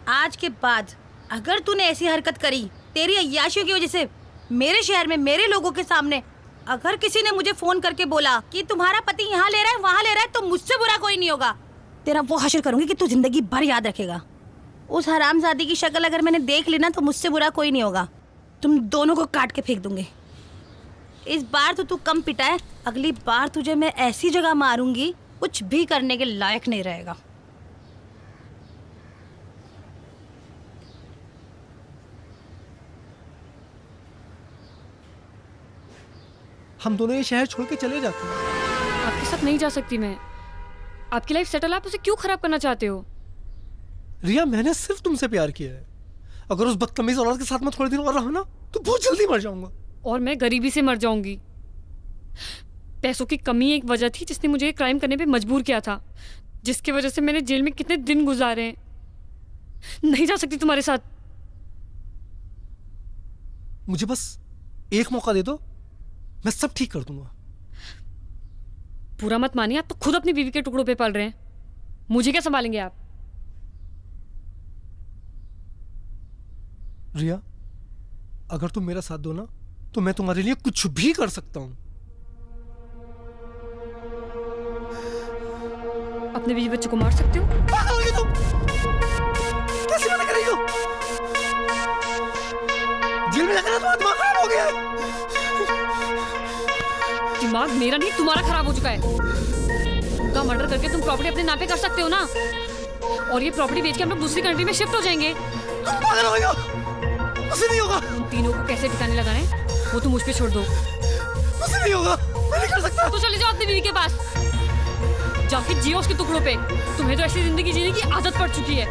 आज के बाद अगर तूने ऐसी हरकत करी तेरी अय्याशियों की वजह से मेरे शहर में मेरे लोगों के सामने, अगर किसी ने मुझे फोन करके बोला कि तुम्हारा पति यहाँ ले रहा है वहाँ ले रहा है, तो मुझसे बुरा कोई नहीं होगा। तेरा वो हश्र करूंगी कि तू जिंदगी भर याद रखेगा। उस हरामजादी की शक्ल अगर मैंने देख ली ना तो मुझसे बुरा कोई नहीं होगा। तुम दोनों को काट के फेंक दूंगी। इस बार तो तू कम पिटा है, अगली बार तुझे मैं ऐसी जगह मारूंगी कुछ भी करने के लायक नहीं रहेगा। हम दोनों ये शहर छोड़ के चले जाते हैं। आपके साथ नहीं जा सकती मैं। आपकी लाइफ सेटल, आप उसे क्यों खराब करना चाहते हो? रिया, मैंने सिर्फ तुमसे प्यार किया है। अगर उस बदतमीज औरत के साथ मैं थोड़े दिन और रहा ना तो बहुत जल्दी मर जाऊंगा। और मैं गरीबी से मर जाऊंगी। पैसों की कमी एक वजह थी जिसने मुझे क्राइम करने पे मजबूर किया था, जिसकी वजह से मैंने जेल में कितने दिन गुजारे हैं। नहीं जा सकती तुम्हारे साथ। मुझे बस एक मौका दे दो, मैं सब ठीक कर दूंगा। पूरा मत मानिए, आप तो खुद अपनी बीवी के टुकड़ों पे पल रहे हैं। मुझे क्या संभालेंगे आप? रिया, अगर तुम मेरा साथ दो ना तो मैं तुम्हारे लिए कुछ भी कर सकता हूं। अपने बीवी बच्चों को मार सकते हो? पागल हो गई तुम? कैसी बातें कर रही हो? जेल में जाकर तुम्हारा दिमाग खराब हो गया है। दिमाग मेरा नहीं तुम्हारा खराब हो चुका है। उनका मर्डर करके तुम प्रॉपर्टी अपने नाम पे कर सकते हो ना, और ये प्रॉपर्टी बेच के हम लोग दूसरी कंट्री में शिफ्ट हो जाएंगे। तुम पागल हो गई हो? मुझसे नहीं होगा। उन तीनों को कैसे ठिकाने लगाने वो तुम मुझ पे छोड़ दो। मुझसे नहीं होगा, मैं नहीं कर सकता। तो चले जाओ अपनी बीवी के पास, जाके जियो उसके टुकड़ों पे। तुम्हें तो ऐसी जिंदगी जीने की आदत पड़ चुकी है।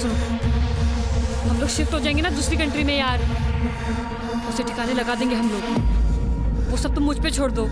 सुनो, हम लोग शिफ्ट हो जाएंगे ना दूसरी कंट्री में यार, उसे ठिकाने लगा देंगे हम लोग। वो सब तुम मुझ पे छोड़ दो।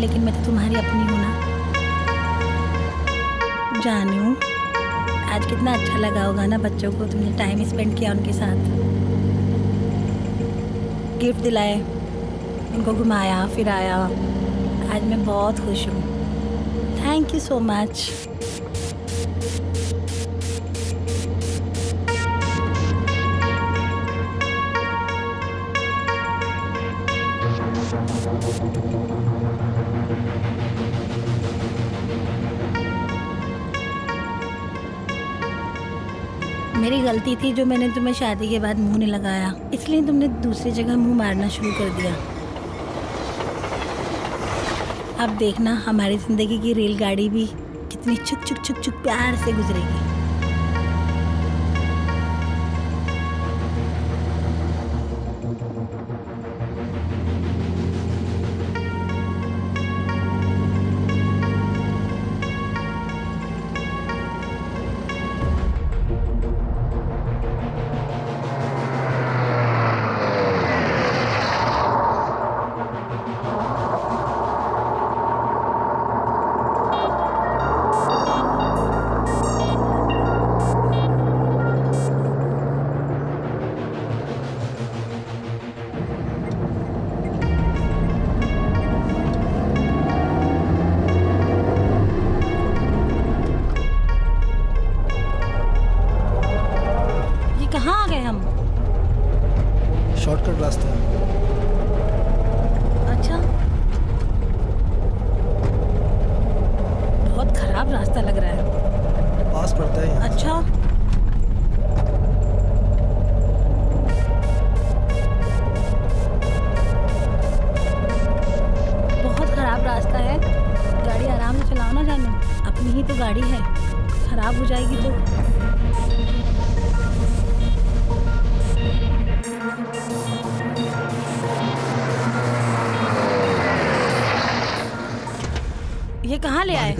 लेकिन मैं तो तुम्हारी अपनी हूँ ना। जानू, आज कितना अच्छा लगा होगा ना बच्चों को, तुमने टाइम स्पेंड किया उनके साथ, गिफ्ट दिलाए, उनको घुमाया फिराया। आज मैं बहुत खुश हूँ। Thank you so much. मेरी गलती थी जो मैंने तुम्हें शादी के बाद मुंह नहीं लगाया, इसलिए तुमने दूसरी जगह मुंह मारना शुरू कर दिया। अब देखना हमारी जिंदगी की रेलगाड़ी भी कितनी चुक चुक चुक चुक प्यार से गुजरेगी। शॉर्टकट रास्ता है। अच्छा, बहुत खराब रास्ता लग रहा है। पास पड़ता है यहाँ। अच्छा, बहुत खराब रास्ता है। गाड़ी आराम से चलाओ ना जानू, अपनी ही तो गाड़ी है, खराब हो जाएगी तो। ये कहाँ ले आए?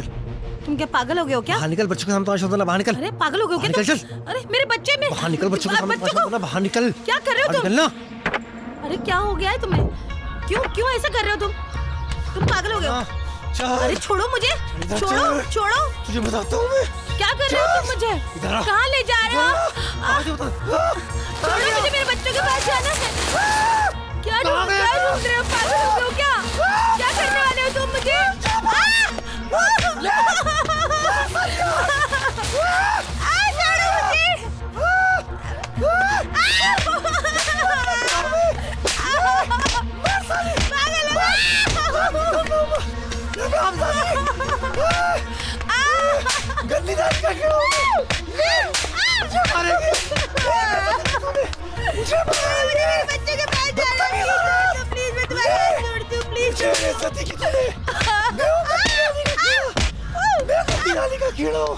तुम क्या पागल हो गए हो क्या? बाहर निकल, बच्चों के सामने तमाशा होता है, बाहर निकल। अरे पागल हो गए हो क्या? निकल, चल। अरे मेरे बच्चे में बाहर निकल, बच्चों के सामने तमाशा होता है, बाहर निकल। क्या कर रहे हो तुम? निकलना। अरे क्या हो गया है तुम्हें? क्यों ऐसा कर रहे हो तुम पागल हो गए हो? अरे छोड़ो मुझे, छोड़ो। तुझे बताता हूँ मैं। क्या कर रहे हो तुम मुझे? कहाँ ले जा रहे हो? छोड़ो मुझे, मेरे बच्चों के पास जाना है। क्या ढूंढ रहे हो? पागल हो गए हो क्या? क्या करने वाले हो तुम मुझे? गंदी दाल का क्यों? मुझे मारेगी। मुझे मारेगी। बच्चे के पास जा रहा हूँ। प्लीज मैं तुम्हारे हाथ जोड़ती हूँ, प्लीज। मुझे सती की चले। मैं गंदी दाल का कीड़ा हूँ।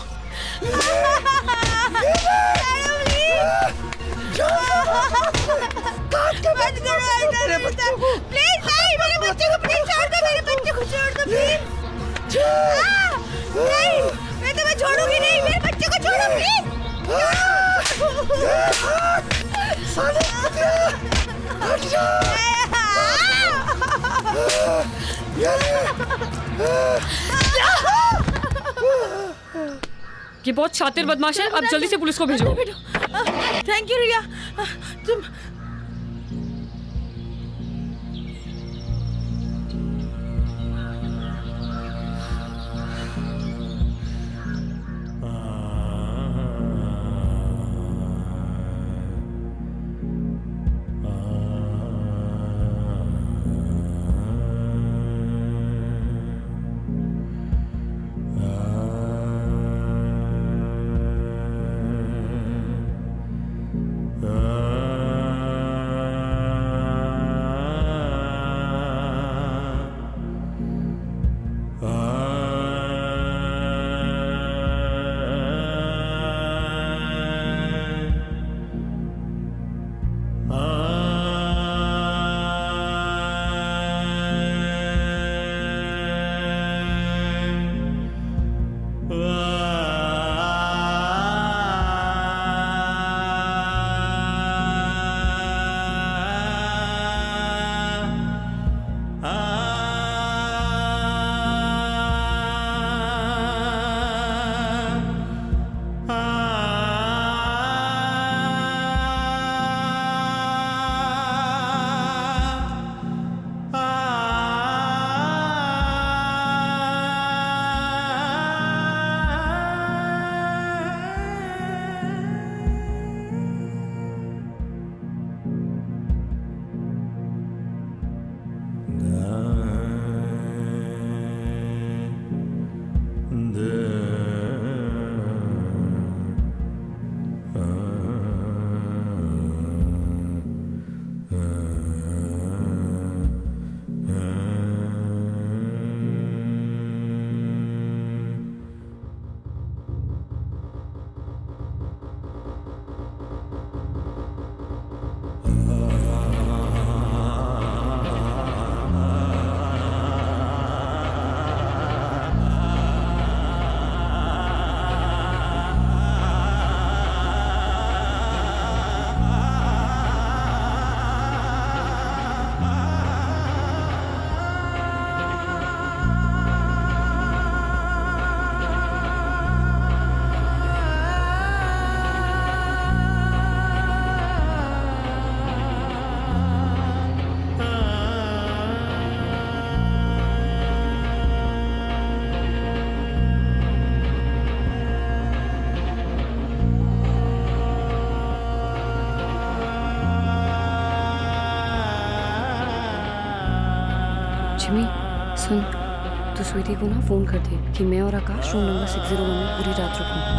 प्लीज नहीं, मेरे बच्चे को प्लीज छोड़ दो, मेरे बच्चे को छोड़ दो प्लीज। नहीं, मैं तुम्हें छोड़ूंगी नहीं, मेरे बच्चे को छोड़ो प्लीज। हट जा। ये बहुत शातिर बदमाश है, अब जल्दी से पुलिस को भेजो। थैंक यू रिया, तुम जिमी सुन, तू स्वीटी को ना फोन कर दे कि मैं और आकाश रूम नंबर 601 में पूरी रात रुकेंगे।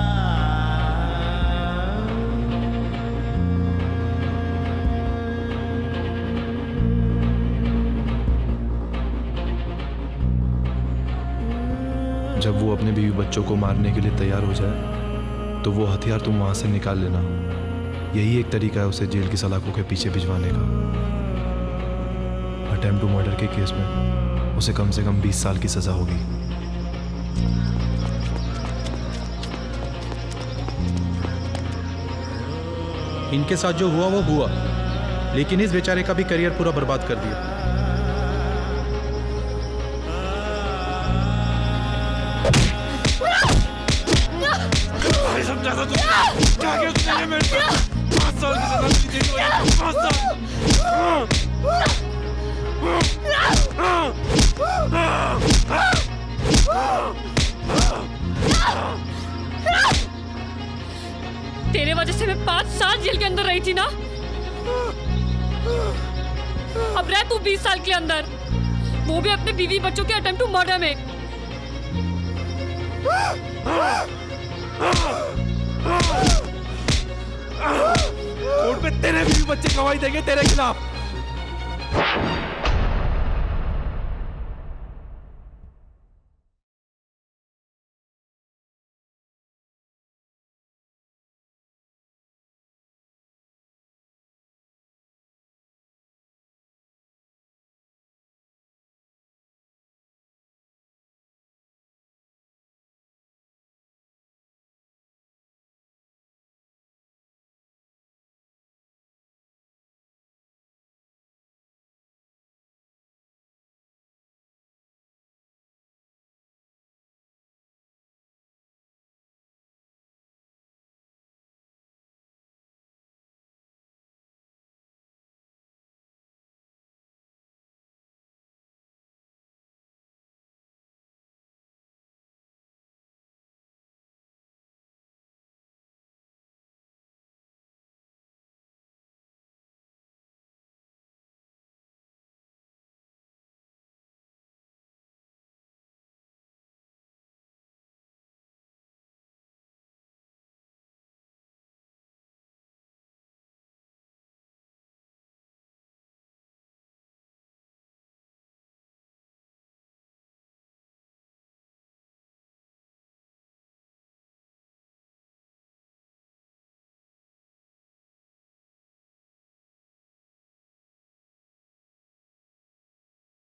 जब वो अपने बीवी बच्चों को मारने के लिए तैयार हो जाए तो वो हथियार तुम वहां से निकाल लेना। यही एक तरीका है उसे जेल की सलाखों के पीछे भिजवाने का। अटेम्प्ट टू मर्डर के केस में उसे कम से कम 20 साल की सजा होगी। इनके साथ जो हुआ वो हुआ, लेकिन इस बेचारे का भी करियर पूरा बर्बाद कर दिया। तेरे वजह से मैं 5 साल जेल के अंदर रही थी ना। अब रह तू 20 साल के अंदर, वो भी अपने बीवी बच्चों के अटेम्प्ट टू मर्डर में। कोर्ट में तेरे बीवी बच्चे गवाही देंगे तेरे खिलाफ।